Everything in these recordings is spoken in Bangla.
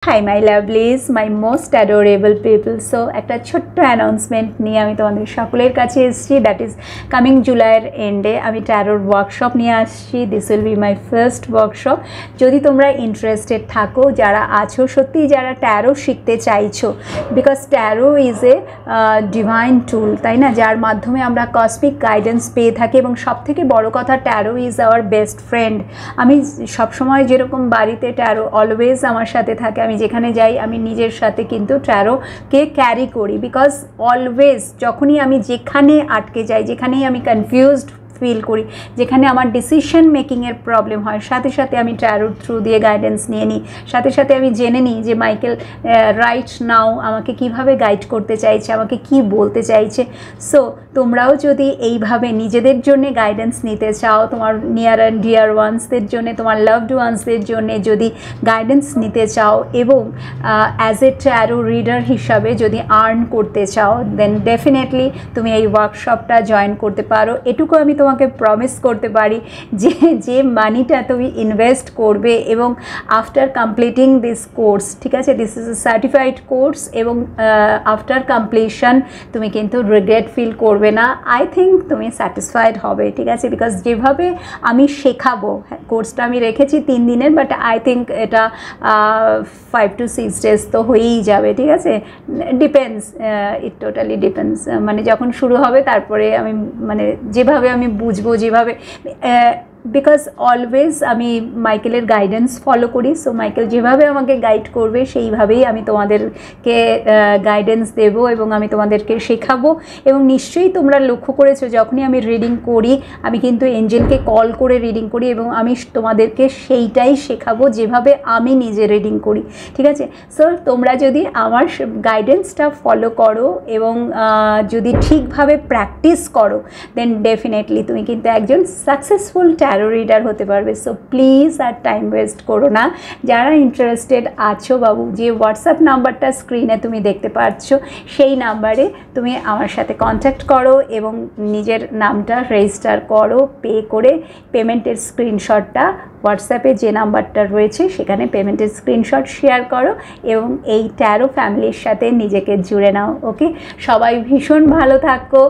Hi my lovelies, my most adorable people. So একটা ছোট্ট অ্যানাউন্সমেন্ট নিয়ে আমি তোমাদের সকলের কাছে এসেছি। দ্যাট ইজ কামিং জুলাইয়ের এন্ডে আমি ট্যারোর ওয়ার্কশপ নিয়ে আসছি। This will be my first workshop. যদি তোমরা ইন্টারেস্টেড থাকো, যারা আছো সত্যিই যারা ট্যারো শিখতে চাইছো, because tarot is a divine tool, তাই না, যার মাধ্যমে আমরা কসমিক গাইডেন্স পেয়ে থাকি। এবং সবথেকে বড় কথা, taro is our best friend. আমি সবসময় যেরকম বাড়িতে ট্যারো অলওয়েজ আমার সাথে থাকে, আমি যেখানে যাই আমি নিজের সাথে কিন্তু ট্যারোকে ক্যারি করি, বিকজ অলওয়েজ যখনই আমি যেখানে আটকে যাই, যেখানেই আমি কনফিউজড ফিল করি, যেখানে আমার ডিসিশন মেকিংয়ের প্রবলেম হয়, সাথে সাথে আমি ট্যারোর থ্রু দিয়ে গাইডেন্স নিয়ে নিই। সাথে সাথে আমি জেনে নিই যে মাইকেল রাইট নাও আমাকে কিভাবে গাইড করতে চাইছে, আমাকে কি বলতে চাইছে। সো তোমরাও যদি এইভাবে নিজেদের জন্য গাইডেন্স নিতে চাও, তোমার নিয়ার অ্যান্ড ডিয়ার ওয়ান্সদের জন্য, তোমার লাভড ওয়ান্সদের জন্য যদি গাইডেন্স নিতে চাও এবং অ্যাজ এ ট্যারো রিডার হিসাবে যদি আর্ন করতে চাও, দেন ডেফিনেটলি তুমি এই ওয়ার্কশপটা জয়েন করতে পারো। এটুকু আমি তোমাকে প্রমিস করতে পারি যে যে মানিটা তুমি ইনভেস্ট করবে এবং আফটার কমপ্লিটিং দিস কোর্স, ঠিক আছে, this is a certified course, এবং আফটার কমপ্লিশন তুমি কিন্তু রিগ্রেট ফিল করবে না। আই থিঙ্ক তুমি স্যাটিসফাইড হবে, ঠিক আছে, বিকজ যেভাবে আমি শেখাবো, কোর্সটা আমি রেখেছি 3 দিনের, বাট আই থিঙ্ক এটা 5 to 6 days তো হয়েই যাবে, ঠিক আছে। ডিপেন্ডস, ইট টোটালি ডিপেন্ডস, মানে যখন শুরু হবে তারপরে আমি মানে যেভাবে আমি বুঝবো, যেভাবে, বিকজ অলওয়েজ আমি মাইকেলের গাইডেন্স ফলো করি। সো মাইকেল যেভাবে আমাকে গাইড করবে সেইভাবেই আমি তোমাদেরকে গাইডেন্স দেব এবং আমি তোমাদেরকে শেখাবো। এবং নিশ্চয়ই তোমরা লক্ষ্য করেছো, যখনই আমি রিডিং করি আমি কিন্তু এঞ্জেলকে কল করে রিডিং করি এবং আমি তোমাদেরকে সেইটাই শেখাবো যেভাবে আমি নিজে রিডিং করি, ঠিক আছে। সো তোমরা যদি আমার গাইডেন্সটা ফলো করো এবং যদি ঠিকভাবে প্র্যাকটিস করো, দেন ডেফিনেটলি তুমি কিন্তু একজন সাকসেসফুল ট্যারো রিডার হতে পারবে। সো প্লিজ আর টাইম ওয়েস্ট করো না। যারা ইন্টারেস্টেড আছো বাবু, যে হোয়াটসঅ্যাপ নাম্বারটা স্ক্রিনে তুমি দেখতে পাচ্ছ, সেই নাম্বারে তুমি আমার সাথে কন্ট্যাক্ট করো এবং নিজের নামটা রেজিস্টার করো, পে করে পেমেন্টের স্ক্রিনশটটা হোয়াটসঅ্যাপে যে নাম্বারটা রয়েছে সেখানে পেমেন্টের স্ক্রিনশট শেয়ার করো এবং এই ট্যারো ফ্যামিলির সাথে নিজেকে জুড়ে নাও। ওকে, সবাই ভীষণ ভালো থাকো,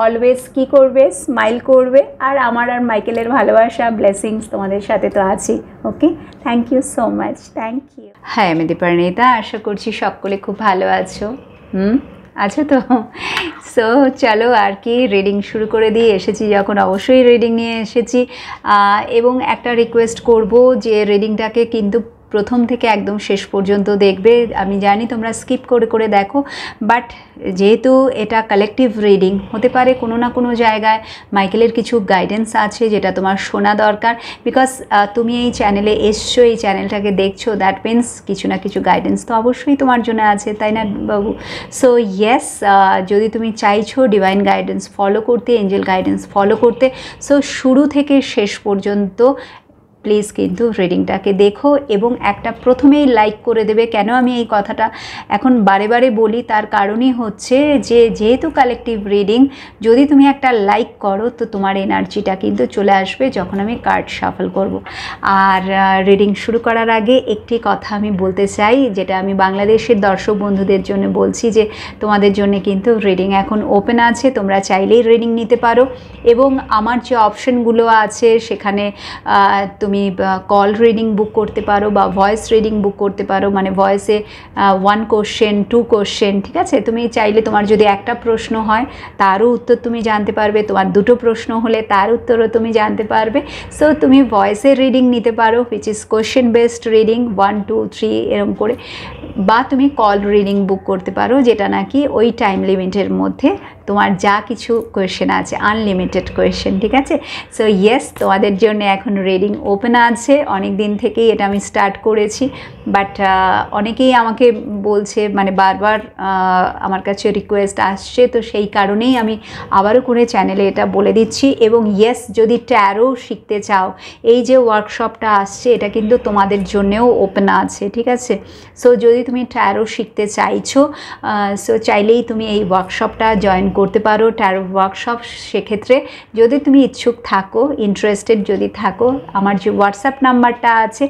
অলওয়েজ কী করবে, স্মাইল করবে, আর আমার আর মাইকেলের ভালোবাসা, ব্লেসিংস তোমাদের সাথে তো আছি। Okay, thank you so much, thank you. হ্যাঁ, আমি দীপান্বিতা, আশা করছি সকলে খুব ভালো আছো। আছো তো? সো চলো আর কি, রিডিং শুরু করে দিয়ে এসেছি যখন, অবশ্যই রিডিং নিয়ে এসেছি। এবং একটা রিকোয়েস্ট করব যে রিডিংটাকে কিন্তু প্রথম থেকে একদম শেষ পর্যন্ত দেখবে। আমি জানি তোমরা স্কিপ করে করে দেখো, বাট যেহেতু এটা কালেকটিভ রিডিং, হতে পারে কোনো না কোনো জায়গায় মাইকেলের কিছু গাইডেন্স আছে যেটা তোমার শোনা দরকার, বিকজ তুমি এই চ্যানেলে এসছো, এই চ্যানেলটাকে দেখছো, দ্যাট মিনস কিছু না কিছু গাইডেন্স তো অবশ্যই তোমার জন্য আছে, তাই না বাবু? সো ইয়েস, যদি তুমি চাইছো ডিভাইন গাইডেন্স ফলো করতে, এঞ্জেল গাইডেন্স ফলো করতে, সো শুরু থেকে শেষ পর্যন্ত প্লিজ কিন্তু রিডিংটাকে দেখো এবং একটা প্রথমেই লাইক করে দেবে। কেন আমি এই কথাটা এখন বারে বারে বলি, তার কারণই হচ্ছে যে যেহেতু কালেকটিভ রিডিং, যদি তুমি একটা লাইক করো তো তোমার এনার্জিটা কিন্তু চলে আসবে যখন আমি কার্ড শাফল করব। আর রিডিং শুরু করার আগে একটি কথা আমি বলতে চাই, যেটা আমি বাংলাদেশের দর্শক বন্ধুদের জন্য বলছি, যে তোমাদের জন্য কিন্তু রিডিং এখন ওপেন আছে, তোমরা চাইলেই রিডিং নিতে পারো। এবং আমার যে অপশনগুলো আছে সেখানে তুমি কল রিডিং বুক করতে পারো বা ভয়েস রিডিং বুক করতে পারো, মানে ভয়েসে 1 কোশ্চেন 2 কোশ্চেন, ঠিক আছে। তুমি চাইলে তোমার যদি একটা প্রশ্ন হয় তারও উত্তর তুমি জানতে পারবে, তোমার 2টো প্রশ্ন হলে তার উত্তরও তুমি জানতে পারবে। সো তুমি ভয়েসের রিডিং নিতে পারো, which is question based reading 1 2 3 এরকম করে, বা তুমি কল রিডিং বুক করতে পারো, যেটা নাকি ওই টাইম লিমিটের মধ্যে তোমার যা কিছু কোয়েশ্চেন আছে, আনলিমিটেড কোয়েশ্চেন, ঠিক আছে। সো ইয়েস, তোমাদের জন্য এখন রিডিং ওপেন আছে, অনেক দিন থেকেই এটা আমি স্টার্ট করেছি, বাট অনেকেই আমাকে বলছে, মানে বারবার আমার কাছে রিকোয়েস্ট আসছে, তো সেই কারণেই আমি আবারও করে চ্যানেলে এটা বলে দিচ্ছি। এবং ইয়েস, যদি ট্যারো শিখতে চাও, এই যে ওয়ার্কশপটা আসছে এটা কিন্তু তোমাদের জন্যেও ওপেন আছে, ঠিক আছে। সো যদি তুমি ট্যারো শিখতে চাইছো, সো চাইলেই তুমি এই ওয়ার্কশপটা জয়েন করতে পারো ট্যারো ওয়ার্কশপ। সেক্ষেত্রে যদি তুমি ইচ্ছুক থাকো, ইন্টারেস্টেড যদি থাকো, আমার যে হোয়াটসঅ্যাপ নাম্বারটা আছে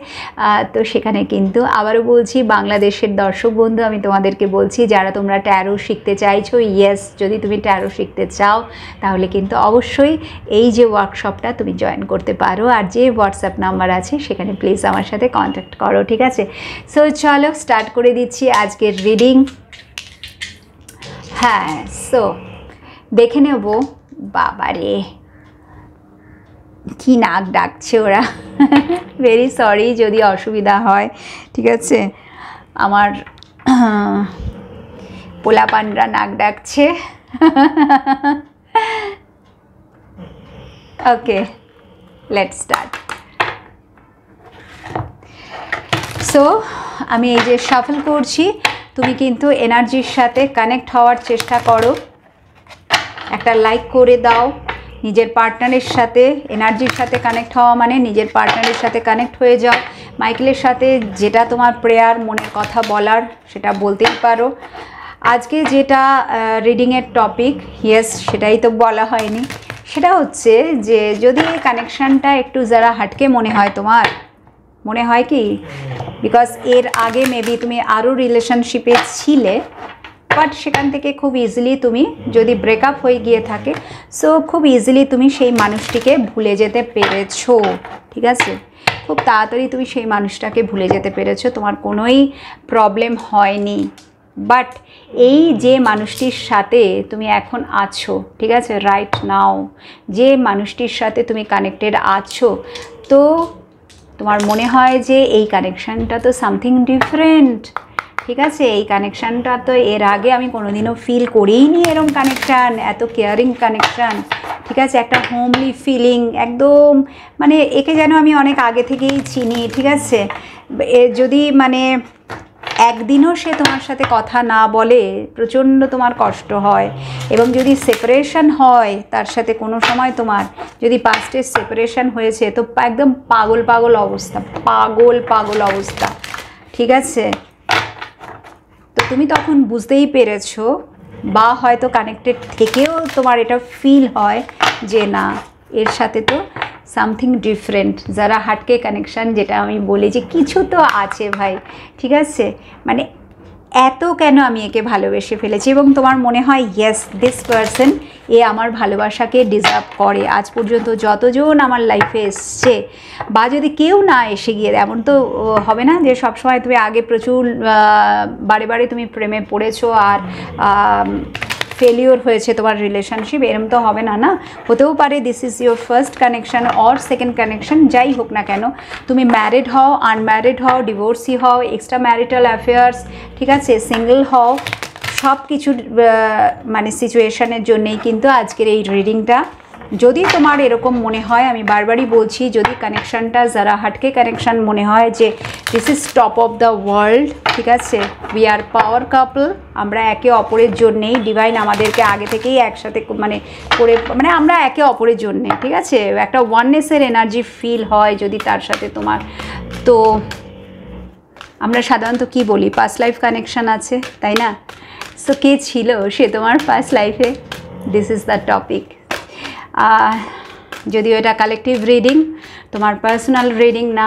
তো সেখানে কিন্তু আবারও বলছি, বাংলাদেশের দর্শক বন্ধু আমি তোমাদেরকে বলছি, যারা তোমরা ট্যারো শিখতে চাইছো, ইয়েস, যদি তুমি ট্যারো শিখতে চাও তাহলে কিন্তু অবশ্যই এই যে ওয়ার্কশপটা তুমি জয়েন করতে পারো। আর যে হোয়াটসঅ্যাপ নাম্বার আছে সেখানে প্লিজ আমার সাথে কন্ট্যাক্ট করো, ঠিক আছে? সো চলো স্টার্ট করে দিচ্ছি আজকের রিডিং। হ্যাঁ, সো দেখে নেব। বাবারে কি নাক ডাকছে ওরা, ভেরি সরি যদি অসুবিধা হয়, ঠিক আছে? আমার পোলাপানরা নাক ডাকছে। ওকে, লেটস স্টার্ট। সো আমি এই যে শাফল করছি, তুমি কিন্তু এনার্জির সাথে কানেক্ট হওয়ার চেষ্টা করো, একটা লাইক করে দাও। নিজের পার্টনারের সাথে এনার্জির সাথে কানেক্ট হওয়া মানে নিজের পার্টনারের সাথে কানেক্ট হয়ে যাও। মাইকেলের সাথে যেটা তোমার প্রেয়ার, মনের কথা বলার, সেটা বলতেই পারো। আজকে যেটা রিডিংয়ের টপিক, ইয়েস, সেটাই তো বলা হয়নি। সেটা হচ্ছে যে যদি এই কানেকশানটা একটু যারা হাটকে মনে হয়, তোমার মনে হয় কি, বিকজ এর আগে মেবি তুমি আরও রিলেশনশিপে ছিলে, বাট সেখান থেকে খুব ইজিলি তুমি যদি ব্রেকআপ হয়ে গিয়ে থাকে, সো খুব ইজিলি তুমি সেই মানুষটিকে ভুলে যেতে পেরেছো, ঠিক আছে? খুব তাড়াতাড়ি তুমি সেই মানুষটাকে ভুলে যেতে পেরেছো, তোমার কোনোই প্রবলেম হয়নি। বাট এই যে মানুষটির সাথে তুমি এখন আছো, ঠিক আছে, রাইট নাও যে মানুষটির সাথে তুমি কানেক্টেড আছো, তো তোমার মনে হয় যে এই কানেকশানটা তো সামথিং ডিফারেন্ট, ঠিক আছে? এই কানেকশানটা তো এর আগে আমি কোনোদিনও ফিল করিনি, এরকম কানেকশান, এত কেয়ারিং কানেকশান, ঠিক আছে? একটা হোমলি ফিলিং, একদম মানে একে যেন আমি অনেক আগে থেকেই চিনি, ঠিক আছে? যদি মানে একদিনও সে তোমার সাথে কথা না বলে প্রচণ্ড তোমার কষ্ট হয়, এবং যদি সেপারেশন হয় তার সাথে কোনো সময়, তোমার যদি পাস্টে সেপারেশন হয়েছে, তো একদম পাগল পাগল অবস্থা, পাগল পাগল অবস্থা, ঠিক আছে? তো তুমি তখন বুঝতেই পেরেছো, বা হয়তো কানেক্টেড থেকেও তোমার এটা ফিল হয় যে না, এর সাথে তো সামথিং ডিফারেন্ট। যারা হাটকে কানেকশান, যেটা আমি বলি যে কিছু তো আছে ভাই, ঠিক আছে? মানে এত কেন আমি একে ভালোবেসে ফেলেছি, এবং তোমার মনে হয় ইয়েস, দিস পারসন, এ আমার ভালোবাসাকে ডিজার্ভ করে। আজ পর্যন্ত যতজন আমার লাইফে এসছে, বা যদি কেউ না এসে গিয়ে, এমন তো হবে না যে সবসময় তুমি আগে প্রচুর বারে বারে তুমি প্রেমে পড়েছো আর ফেলিওর হয়েছে তোমার রিলেশনশিপ, এরম তো হবে না, না? হতেও পারে this is your first connection or second connection, যাই হোক না কেন, তুমি ম্যারিড হও, আনম্যারিড হও, ডিভোর্সি হও, এক্সট্রা ম্যারিটাল অ্যাফেয়ার্স, ঠিক আছে, সিঙ্গেল হও, সব কিছুর মানে সিচুয়েশানের জন্যেই কিন্তু আজকের এই রিডিংটা। যদি তোমার এরকম মনে হয়, আমি বারবারই বলছি, যদি কানেকশানটা যারা হাটকে কানেকশান মনে হয় যে this is top of the world, ঠিক আছে, উই আর পাওয়ার কাপল, আমরা একে অপরের জন্যেই, ডিভাইন আমাদেরকে আগে থেকেই একসাথে মানে করে, মানে আমরা একে অপরের জন্যে, ঠিক আছে, একটা ওয়াননেসের এনার্জি ফিল হয় যদি তার সাথে তোমার। তো আমরা সাধারণত কি বলি, পাস্ট লাইফ কানেকশান আছে, তাই না? সো কে ছিল সে তোমার পাস্ট লাইফে, দিস ইজ দ্য টপিক। যদিও এটা কালেকটিভ রিডিং, তোমার পার্সোনাল রিডিং না।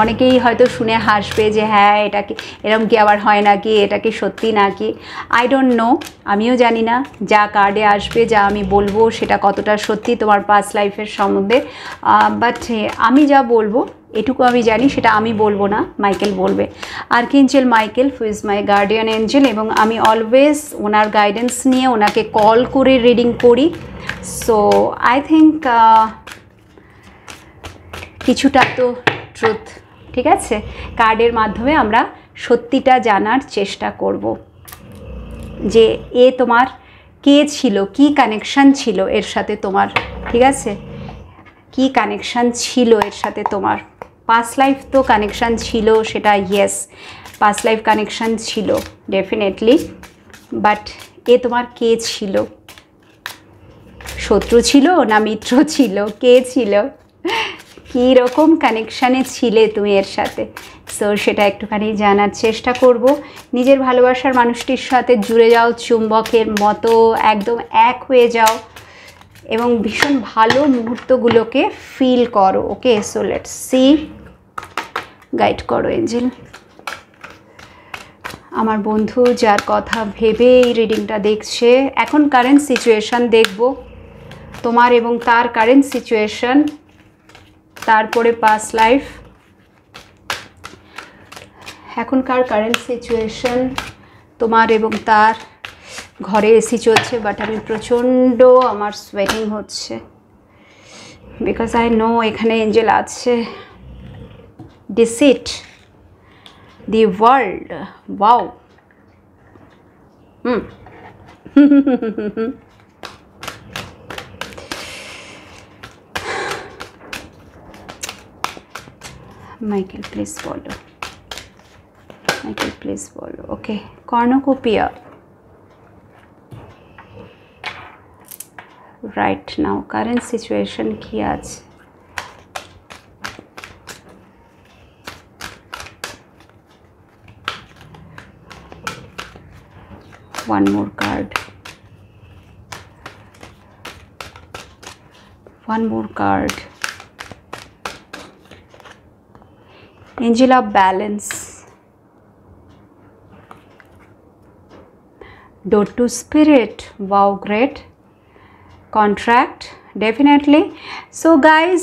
অনেকেই হয়তো শুনে হাসবে যে হ্যাঁ, এটা কি এরকম কি আবার হয় নাকি, এটা কি সত্যি নাকি, আই ডোন্ট নো, আমিও জানি না যা কার্ডে আসবে, যা আমি বলবো সেটা কতটা সত্যি তোমার পাস্ট লাইফের সম্বন্ধে। বাট আমি যা বলবো এটুকু আমি জানি, সেটা আমি বলবো না, মাইকেল বলবে। Archangel Michael, who is my guardian angel, এবং আমি অলওয়েজ ওনার গাইডেন্স নিয়ে ওনাকে কল করে রিডিং করি। সো আই থিঙ্ক কিছুটা তো ট্রুথ, ঠিক আছে, কার্ডের মাধ্যমে আমরা সত্যিটা জানার চেষ্টা করব যে এ তোমার কে ছিল, কি কানেকশান ছিল এর সাথে তোমার, ঠিক আছে, কি কানেকশান ছিল এর সাথে তোমার। পাস্ট লাইফ তো কানেকশান ছিল, সেটা ইয়েস, পাস্ট লাইফ কানেকশান ছিল ডেফিনেটলি, বাট এ তোমার কে ছিল, শত্রু ছিল না মিত্র ছিল, কে ছিল, কী রকম কানেকশানে ছিলে তুমি এর সাথে। সো সেটা একটুখানি জানার চেষ্টা করব। নিজের ভালোবাসার মানুষটির সাথে জুড়ে যাও, চুম্বকের মতো একদম এক হয়ে যাও এবং ভীষণ ভালো মুহূর্তগুলোকে ফিল করো। ওকে, সো লেটস সি, গাইড করো এঞ্জেল। আমার বন্ধু যার কথা ভেবে এই রিডিংটা দেখছে, এখন কারেন্ট সিচুয়েশান দেখব তোমার এবং তার কারেন্ট সিচুয়েশান, তারপরে পাস্ট লাইফ। এখনকার কারেন্ট সিচুয়েশান তোমার এবং তার, ঘরে এসি চলছে বাট আমি প্রচণ্ড আমার সোয়েটিং হচ্ছে বিকজ আই নো এখানে এঞ্জেল আছে। Deceit, the world, wow. Michael please বলো, মাইকেল প্লিজ বলো। ওকে, কর্ণকোপিয়া। রাইট নাও কারেন্ট সিচুয়েশন কি আছে? one more card, one more card. Angel of Balance, Door to Spirit, wow, great. Contract, definitely. So guys,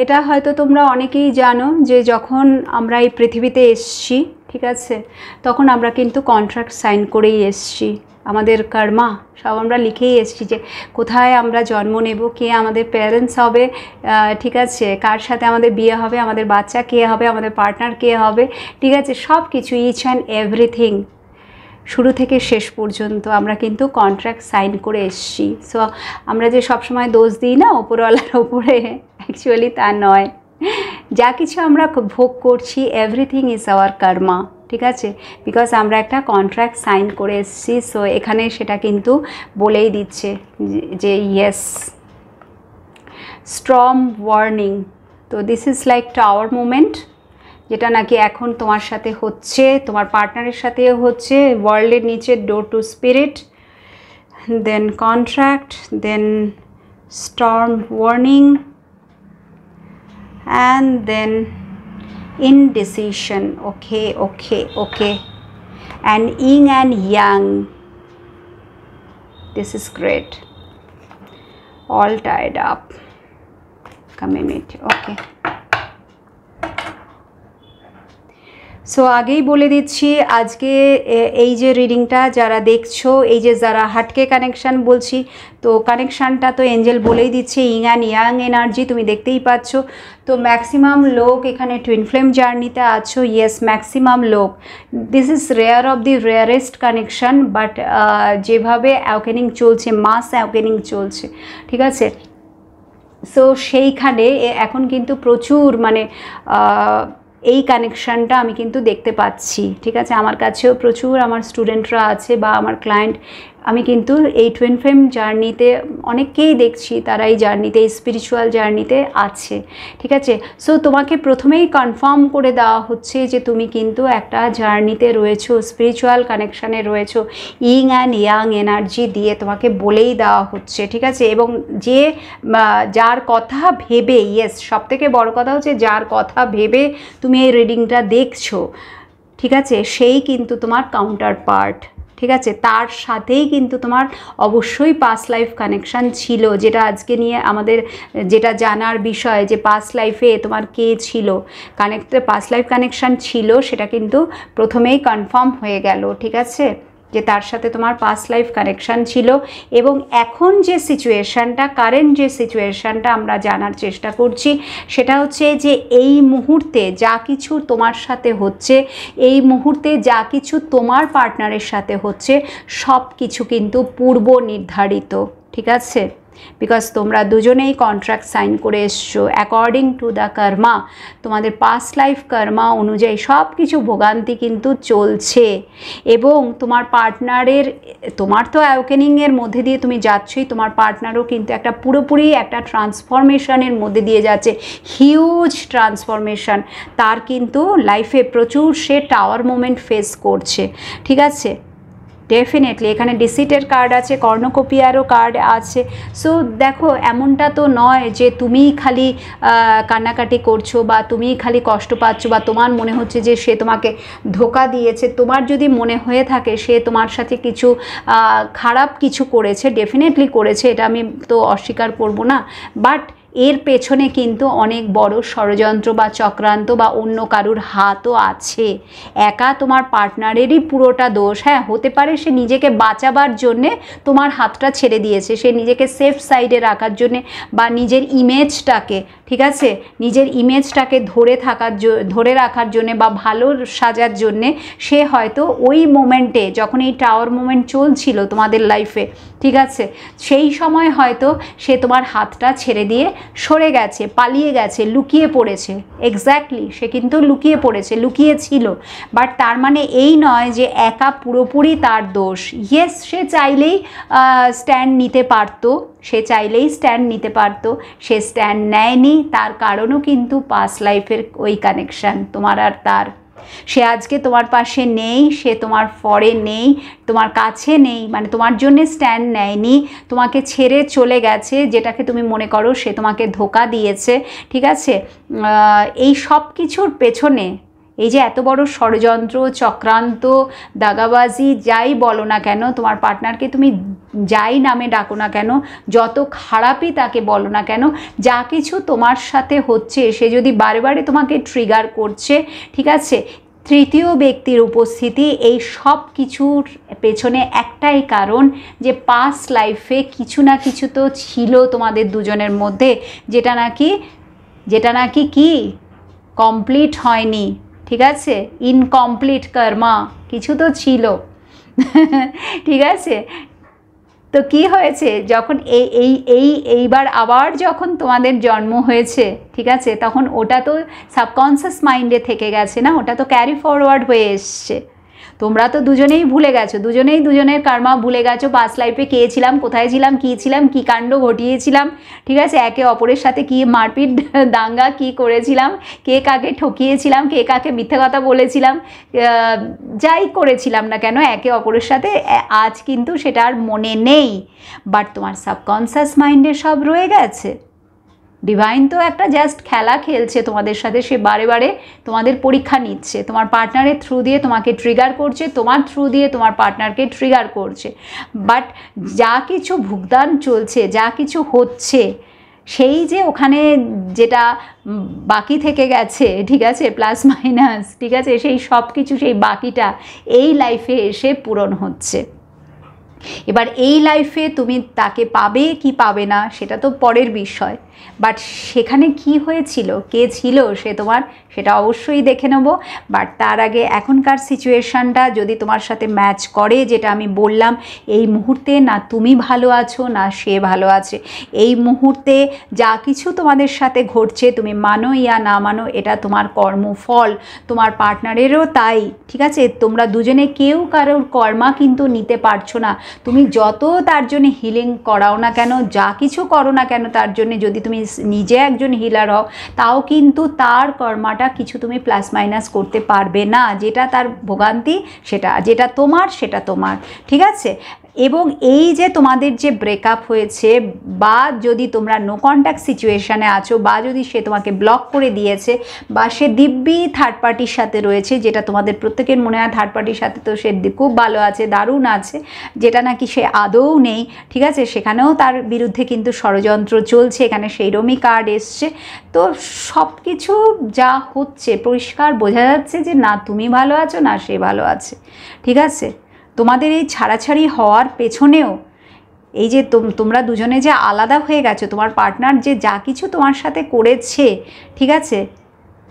এটা হয়তো তোমরা অনেকেই জানো যে যখন আমরা এই পৃথিবীতে এসছি, ঠিক আছে, তখন আমরা কিন্তু কন্ট্রাক্ট সাইন করেই এসছি। আমাদের কর্মা সব আমরা লিখেই এসছি যে কোথায় আমরা জন্ম নেব, কে আমাদের প্যারেন্টস হবে, ঠিক আছে, কার সাথে আমাদের বিয়ে হবে, আমাদের বাচ্চা কে হবে, আমাদের পার্টনার কে হবে, ঠিক আছে, সব কিছু ইচ অ্যান্ড এভরিথিং শুরু থেকে শেষ পর্যন্ত আমরা কিন্তু কন্ট্রাক্ট সাইন করে এসছি। সো আমরা যে সবসময় দোষ দিই না ওপরওয়ালার ওপরে, অ্যাকচুয়ালি তা নয়। যা কিছু আমরা ভোগ করছি এভরিথিং ইজ আওয়ার কর্মা, ঠিক আছে, বিকজ আমরা একটা কন্ট্রাক্ট সাইন করে এসেছি। সো এখানে সেটা কিন্তু বলেই দিচ্ছে যে ইয়েস। স্ট্রং ওয়ার্নিং, তো this is like tower movement, যেটা নাকি এখন তোমার সাথে হচ্ছে, তোমার পার্টনারের সাথেও হচ্ছে। ওয়ার্ল্ডের নিচে door to spirit, then contract, then storm warning, and then indecision. Okay, okay, okay, and yin and yang, this is great, all tied up community. Okay, so আগেই বলে দিচ্ছি আজকে এই যে রিডিংটা যারা দেখছো, এই যে যারা হাটকে কানেকশান বলছি, তো কানেকশানটা তো এঞ্জেল বলেই দিচ্ছে ইং অ্যান্ড ইয়াং এনার্জি, তুমি দেখতেই পাচ্ছ। তো ম্যাক্সিমাম লোক এখানে টুইন ফ্লেম জার্নিতে আছো, ইয়েস ম্যাক্সিমাম লোক। This is rare of the rarest connection, but যেভাবে অ্যাওকেনিং চলছে, মাস অ্যাওকেনিং চলছে, ঠিক আছে। সো সেইখানে এখন কিন্তু প্রচুর মানে এই কানেকশানটা আমি কিন্তু দেখতে পাচ্ছি, ঠিক আছে। আমার কাছেও প্রচুর আমার স্টুডেন্টরা আছে বা আমার ক্লায়েন্ট, আমি কিন্তু এই টুইন ফ্লেম জার্নিতে অনেককেই দেখছি, তারা এই জার্নিতে, এই স্পিরিচুয়াল জার্নিতে আছে, ঠিক আছে। সো তোমাকে প্রথমেই কনফার্ম করে দেওয়া হচ্ছে যে তুমি কিন্তু একটা জার্নিতে রয়েছো, স্পিরিচুয়াল কানেকশানে রয়েছো, ইং অ্যান্ড ইয়াং এনার্জি দিয়ে তোমাকে বলেই দেওয়া হচ্ছে, ঠিক আছে। এবং যে যার কথা ভেবে, ইয়েস, সবথেকে বড় কথা হচ্ছে যার কথা ভেবে তুমি এই রিডিংটা দেখছো, ঠিক আছে, সেই কিন্তু তোমার কাউন্টার পার্ট, ঠিক আছে। তার সাথেই কিন্তু তোমার অবশ্যই পাস্ট লাইফ কানেকশান ছিল, যেটা আজকে নিয়ে আমাদের যেটা জানার বিষয়, যে পাস্ট লাইফে তোমার কে ছিল, পাস্ট লাইফ কানেকশান ছিল, সেটা কিন্তু প্রথমেই কনফার্ম হয়ে গেল, ঠিক আছে, যে তার সাথে তোমার পাস্ট লাইফ কানেকশান ছিল। এবং এখন যে সিচুয়েশানটা, কারেন্ট যে সিচুয়েশানটা আমরা জানার চেষ্টা করছি, সেটা হচ্ছে যে এই মুহূর্তে যা কিছু তোমার সাথে হচ্ছে, এই মুহূর্তে যা কিছু তোমার পার্টনারের সাথে হচ্ছে, সব কিছু কিন্তু পূর্ব নির্ধারিত, ঠিক আছে। বিকজ তোমরা দুজনেই কন্ট্রাক্ট সাইন করে এসছো অ্যাকর্ডিং টু দ্য কর্মা, তোমাদের পাস্ট লাইফ কর্মা অনুযায়ী সব কিছু ভোগান্তি কিন্তু চলছে। এবং তোমার পার্টনারের, তোমার তো অ্যাওকেনিংয়ের মধ্যে দিয়ে তুমি যাচ্ছই, তোমার পার্টনারও কিন্তু একটা পুরোপুরি একটা ট্রান্সফরমেশনের মধ্যে দিয়ে যাচ্ছে, হিউজ ট্রান্সফরমেশন। তার কিন্তু লাইফে প্রচুর সে টাওয়ার মোমেন্ট ফেস করছে, ঠিক আছে। ডেফিনেটলি এখানে ডিসিটের কার্ড আছে, কর্ণকোপিয়ারও কার্ড আছে। সো দেখো, এমনটা তো নয় যে তুমিই খালি কান্নাকাটি করছো বা তুমিই খালি কষ্ট পাচ্ছ বা তোমার মনে হচ্ছে যে সে তোমাকে ধোকা দিয়েছে। তোমার যদি মনে হয়ে থাকে সে তোমার সাথে কিছু খারাপ কিছু করেছে, ডেফিনেটলি করেছে, এটা আমি তো অস্বীকার করব না, বাট এর পেছনে কিন্তু অনেক বড় ষড়যন্ত্র বা চক্রান্ত বা অন্য কারুর হাতও আছে। একা তোমার পার্টনারেরই পুরোটা দোষ। হ্যাঁ, হতে পারে সে নিজেকে বাঁচাবার জন্যে তোমার হাতটা ছেড়ে দিয়েছে, সে নিজেকে সেফ সাইডে রাখার জন্যে বা নিজের ইমেজটাকে, ঠিক আছে, নিজের ইমেজটাকে ধরে রাখার জন্যে বা ভালো সাজার জন্যে সে হয়তো ওই মোমেন্টে, যখন এই টাওয়ার মোমেন্ট চলছিল তোমাদের লাইফে, ঠিক আছে, সেই সময় হয়তো সে তোমার হাতটা ছেড়ে দিয়ে সরে গেছে, পালিয়ে গেছে, লুকিয়ে পড়েছে। এক্স্যাক্টলি, সে কিন্তু লুকিয়ে পড়েছে, লুকিয়ে ছিল। বাট তার মানে এই নয় যে একা পুরোপুরি তার দোষ। ইয়েস, সে চাইলেই স্ট্যান্ড নিতে পারতো, সে চাইলেই স্ট্যান্ড নিতে পারতো, সে স্ট্যান্ড নেয়নি। তার কারণও কিন্তু পাস্ট লাইফের ওই কানেকশান তোমার আর তার। সে আজকে তোমার পাশে নেই, সে তোমার ফরে নেই, তোমার কাছে নেই, মানে তোমার জন্যে স্ট্যান্ড নেয়নি, তোমাকে ছেড়ে চলে গেছে, যেটাকে তুমি মনে করো সে তোমাকে ধোকা দিয়েছে, ঠিক আছে। এই সব কিছুর পেছনে এই যে এত বড় ষড়যন্ত্র, চক্রান্ত, দাগাবাজি, যাই বলো না কেন, তোমার পার্টনারকে তুমি যাই নামে ডাকো না কেন, যত খারাপই তাকে বলো না কেন, যা কিছু তোমার সাথে হচ্ছে, সে যদি বারে বারে তোমাকে ট্রিগার করছে, ঠিক আছে, তৃতীয় ব্যক্তির উপস্থিতি, এই সব কিছুর পেছনে একটাই কারণ যে পাস্ট লাইফে কিছু না কিছু তো ছিল তোমাদের দুজনের মধ্যে, যেটা নাকি কি কমপ্লিট হয়নি, ঠিক আছে, ইনকমপ্লিট কর্মা কিছু তো ছিল। ঠিক আছে, তো কি হয়েছে, যখন এইবার আবার যখন তোমাদের জন্ম হয়েছে, ঠিক আছে, তখন ওটা তো সাবকনসিয়াস মাইন্ডে থেকে গেছে না, ওটা তো ক্যারি ফরওয়ার্ড হয়ে এসছে। তোমরা তো দুজনেই ভুলে গেছো, দুজনেই দুজনের কর্মা ভুলে গেছো, পাস্ট লাইফে কে ছিলাম, কোথায় ছিলাম, কী কাণ্ড ঘটিয়েছিলাম, ঠিক আছে, একে অপরের সাথে কী মারপিট দাঙ্গা কী করেছিলাম, কে কাকে ঠকিয়েছিলাম, কে কাকে মিথ্যে কথা বলেছিলাম, যাই করেছিলাম না কেন একে অপরের সাথে, আজ কিন্তু সেটা আর মনে নেই। বাট তোমার সাবকনসিয়াস মাইন্ডে সব রয়ে গেছে। ডিভাইন তো একটা জাস্ট খেলা খেলছে তোমাদের সাথে, সে বারে বারে তোমাদের পরীক্ষা নিচ্ছে, তোমার পার্টনারের থ্রু দিয়ে তোমাকে ট্রিগার করছে, তোমার থ্রু দিয়ে তোমার পার্টনারকে ট্রিগার করছে। বাট যা কিছু ভুগতান চলছে, যা কিছু হচ্ছে, সেই যে ওখানে যেটা বাকি থেকে গেছে, ঠিক আছে, প্লাস মাইনাস, ঠিক আছে, সেই সব কিছু, সেই বাকিটা এই লাইফে এসে পূরণ হচ্ছে। এবার এই লাইফে তুমি তাকে পাবে কি পাবে না সেটা তো পরের বিষয়, বাট সেখানে কি হয়েছিল, কে ছিল সে তোমার, সেটা অবশ্যই দেখে নেব। বাট তার আগে এখনকার সিচুয়েশানটা যদি তোমার সাথে ম্যাচ করে, যেটা আমি বললাম, এই মুহূর্তে না তুমি ভালো আছো না সে ভালো আছে, এই মুহূর্তে যা কিছু তোমাদের সাথে ঘটছে, তুমি মানো ইয়া না মানো, এটা তোমার কর্মফল, তোমার পার্টনারেরও তাই, ঠিক আছে। তোমরা দুজনে কেউ কারোর কর্মা কিন্তু নিতে পারছো না। তুমি যত তার জন্য হিলিং করাও না কেন, যা কিছু করো না কেন তার জন্য, যদি তুমি নিজে একজন হিলার হও, তাও কিন্তু তার কর্মাটা কিছু তুমি প্লাস মাইনাস করতে পারবে না। যেটা তার ভোগান্তি, যেটা তোমার, ঠিক আছে। এবং এই যে তোমাদের যে ব্রেকআপ হয়েছে, বা যদি তোমরা নো কন্ট্যাক্ট সিচুয়েশানে আছো, বা যদি সে তোমাকে ব্লক করে দিয়েছে, বা সে দিব্যি থার্ড পার্টির সাথে রয়েছে, যেটা তোমাদের প্রত্যেকের মনে হয় থার্ড পার্টির সাথে তো সে খুব ভালো আছে, দারুণ আছে, যেটা নাকি সে আদৌ নেই, ঠিক আছে, সেখানেও তার বিরুদ্ধে কিন্তু ষড়যন্ত্র চলছে, এখানে সেইরমই কার্ড এসছে। তো সব কিছু যা হচ্ছে পরিষ্কার বোঝা যাচ্ছে যে না তুমি ভালো আছো না সে ভালো আছে, ঠিক আছে। তোমাদের এই ছাড়াছাড়ি হওয়ার পেছনেও এই যে তোমরা দুজনে যে আলাদা হয়ে গেছো, তোমার পার্টনার যে যা কিছু তোমার সাথে করেছে, ঠিক আছে,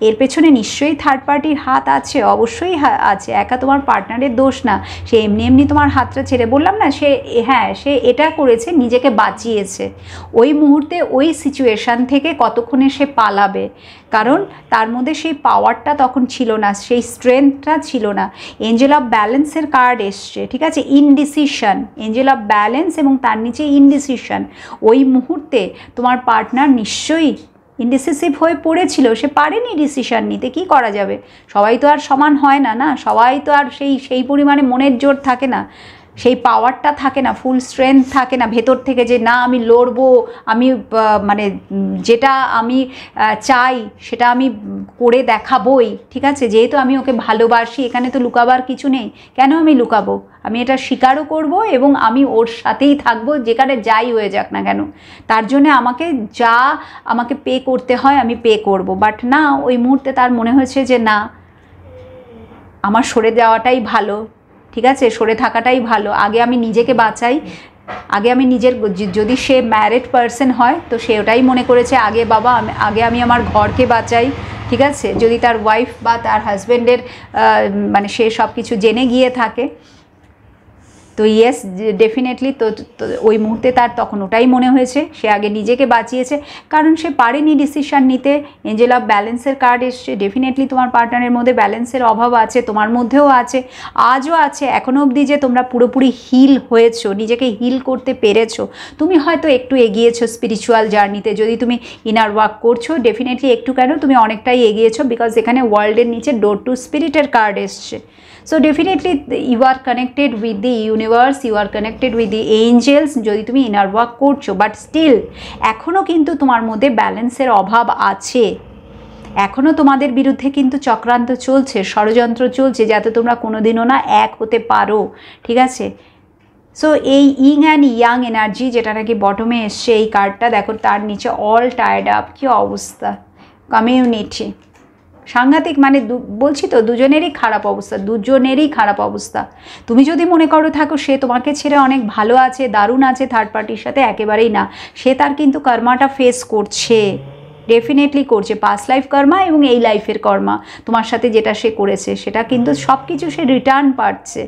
এর পেছনে নিশ্চয়ই থার্ড পার্টির হাত আছে, অবশ্যই আছে, একা তোমার পার্টনারের দোষ না। সে এমনি এমনি তোমার হাতটা ছেড়ে, বললাম না, সে হ্যাঁ সে এটা করেছে, নিজেকে বাঁচিয়েছে ওই মুহূর্তে ওই সিচুয়েশান থেকে। কতক্ষণে সে পালাবে, কারণ তার মধ্যে সেই পাওয়ারটা তখন ছিল না, সেই স্ট্রেংথটা ছিল না। এঞ্জেল অফ ব্যালেন্সের কার্ড এসছে, ঠিক আছে, ইনডিসিশন, এঞ্জেল অফ ব্যালেন্স এবং তার নিচে ইনডিসিশন। ওই মুহূর্তে তোমার পার্টনার নিশ্চয়ই ইনডিসিসিভ হয়ে পড়েছিল, সে পারেনি ডিসিশান নিতে। কি করা যাবে, সবাই তো আর সমান হয় না, না সবাই তো আর সেই পরিমাণে মনের জোর থাকে না, সেই পাওয়ারটা থাকে না, ফুল স্ট্রেংথ থাকে না ভেতর থেকে, যে না আমি লড়বো, আমি মানে যেটা আমি চাই সেটা আমি করে দেখাবই, ঠিক আছে। যেহেতু আমি ওকে ভালোবাসি, এখানে তো লুকাবার কিছু নেই, কেন আমি লুকাবো, আমি এটা স্বীকারও করব এবং আমি ওর সাথেই থাকবো, যেখানে যাই হয়ে যাক না কেন। তার জন্য আমাকে পে করতে হয় আমি পে করব। বাট না, ওই মুহূর্তে তার মনে হয়েছে যে না, আমার সরে যাওয়াটাই ভালো, ঠিক আছে, সরে থাকাটাই ভালো। আগে আমি নিজেকে বাঁচাই, আগে আমি নিজের, যদি সে ম্যারিড পারসন হয় তো সে ওটাই মনে করেছে, আগে আমি আমার ঘরকে বাঁচাই, ঠিক আছে। যদি তার ওয়াইফ বা তার হাজব্যান্ডের মানে সে সব কিছু জেনে গিয়ে থাকে, তো ইয়েস ডেফিনেটলি, তো ওই মুহূর্তে তার তখন ওটাই মনে হয়েছে, সে আগে নিজেকে বাঁচিয়েছে, কারণ সে পারেনি ডিসিশান নিতে। এঞ্জেল অফ ব্যালেন্সের কার্ড এসছে, ডেফিনেটলি তোমার পার্টনারের মধ্যে ব্যালেন্সের অভাব আছে, তোমার মধ্যেও আছে, আজও আছে, এখনও অবধি যে তোমরা পুরোপুরি হিল হয়েছো, নিজেকে হিল করতে পেরেছো। তুমি হয়তো একটু এগিয়েছো স্পিরিচুয়াল জার্নিতে, যদি তুমি ইনার ওয়ার্ক করছো, ডেফিনেটলি একটু কেন, তুমি অনেকটাই এগিয়েছো, বিকজ এখানে ওয়ার্ল্ডের নিচে ডোর টু স্পিরিটের কার্ড এসছে। So definitely you are connected with the universe, you are connected with the angels, যদি তুমি ইনার ওয়ার্ক করছো। বাট স্টিল এখনও কিন্তু তোমার মধ্যে ব্যালেন্সের অভাব আছে, এখনও তোমাদের বিরুদ্ধে কিন্তু চক্রান্ত চলছে, ষড়যন্ত্র চলছে, যাতে তোমরা কোনোদিনও না এক হতে পারো, ঠিক আছে। সো এই ইং অ্যান্ড ইয়াং এনার্জি যেটা নাকি বটমে এসছে, এই কার্ডটা দেখো, তার নিচে অল টায়ার্ড আপ, কী অবস্থা, কমিউনিটি, সাংঘাতিক, মানে বলছি তো দুজনেরই খারাপ অবস্থা, দুজনেরই খারাপ অবস্থা। তুমি যদি মনে করো থাকো সে তোমাকে ছেড়ে অনেক ভালো আছে, দারুণ আছে থার্ড পার্টির সাথে, একেবারেই না। সে তার কিন্তু কর্মাটা ফেস করছে, ডেফিনেটলি করছে, পাস্ট লাইফ কর্মা এবং এই লাইফের কর্মা। তোমার সাথে যেটা সে করেছে সেটা কিন্তু সব কিছু সে রিটার্ন পাচ্ছে,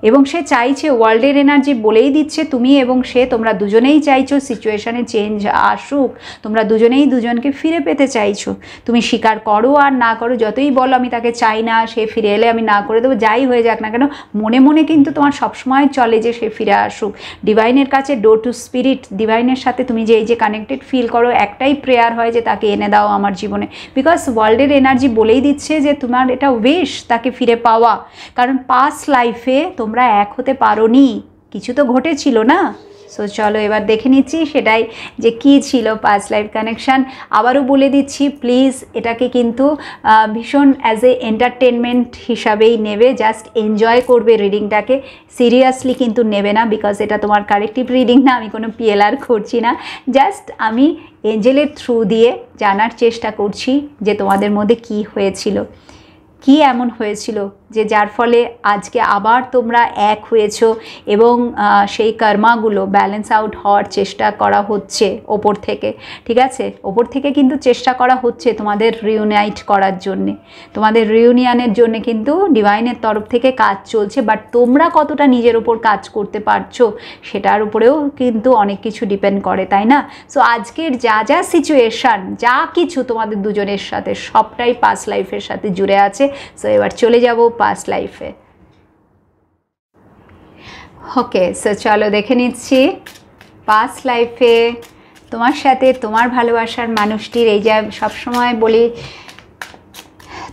এবং সে চাইছে, ওয়ার্ল্ডের এনার্জি বলেই দিচ্ছে, তুমি এবং সে তোমরা দুজনেই চাইছো সিচুয়েশানে চেঞ্জ আসুক, তোমরা দুজনেই দুজনকে ফিরে পেতে চাইছো। তুমি স্বীকার করো আর না করো, যতই বলো আমি তাকে চাই না, সে ফিরে এলে আমি না করে দেবো, যাই হয়ে যাক না কেন, মনে মনে কিন্তু তোমার সবসময় চলে যে সে ফিরে আসুক। ডিভাইনের কাছে ডোর টু স্পিরিট, ডিভাইনের সাথে তুমি যে এই যে কানেক্টেড ফিল করো, একটাই প্রেয়ার হয় যে তাকে এনে দাও আমার জীবনে, বিকজ ওয়ার্ল্ডের এনার্জি বলেই দিচ্ছে যে তোমার এটা উইশ তাকে ফিরে পাওয়া, কারণ পাস্ট লাইফে তোমরা এক হতে পারোনি, কিছু তো ঘটেছিল না। সো চলো এবার দেখে নিচ্ছি সেটাই, যে কী ছিল পাস্ট লাইফ কানেকশান। আবারও বলে দিচ্ছি, প্লিজ এটাকে কিন্তু ভীষণ অ্যাজ এ এন্টারটেনমেন্ট হিসাবেই নেবে, জাস্ট এনজয় করবে রিডিংটাকে, সিরিয়াসলি কিন্তু নেবে না, বিকজ এটা তোমার কারেক্টিভ রিডিং না, আমি কোনো পিএলআর করছি না, জাস্ট আমি এঞ্জেলের থ্রু দিয়ে জানার চেষ্টা করছি যে তোমাদের মধ্যে কী হয়েছিল, কি এমন হয়েছিল যে যার ফলে আজকে আবার তোমরা এক হয়েছো, এবং সেই কর্মাগুলো ব্যালেন্স আউট হওয়ার চেষ্টা করা হচ্ছে ওপর থেকে, ঠিক আছে। ওপর থেকে কিন্তু চেষ্টা করা হচ্ছে তোমাদের রিউনাইট করার জন্যে, তোমাদের রিউনিয়নের জন্য কিন্তু ডিভাইনের তরফ থেকে কাজ চলছে। বাট তোমরা কতটা নিজের ওপর কাজ করতে পারছো সেটার উপরেও কিন্তু অনেক কিছু ডিপেন্ড করে, তাই না। সো আজকের যা যা সিচুয়েশান, যা কিছু তোমাদের দুজনের সাথে, সবটাই পাস্ট লাইফের সাথে জুড়ে আছে। সো এবার চলে যাব পাস্ট লাইফে। ওকে, সো চলো দেখে নিচ্ছি পাস্ট লাইফে তোমার সাথে তোমার ভালোবাসার মানুষটির, এই যে সবসময় বলি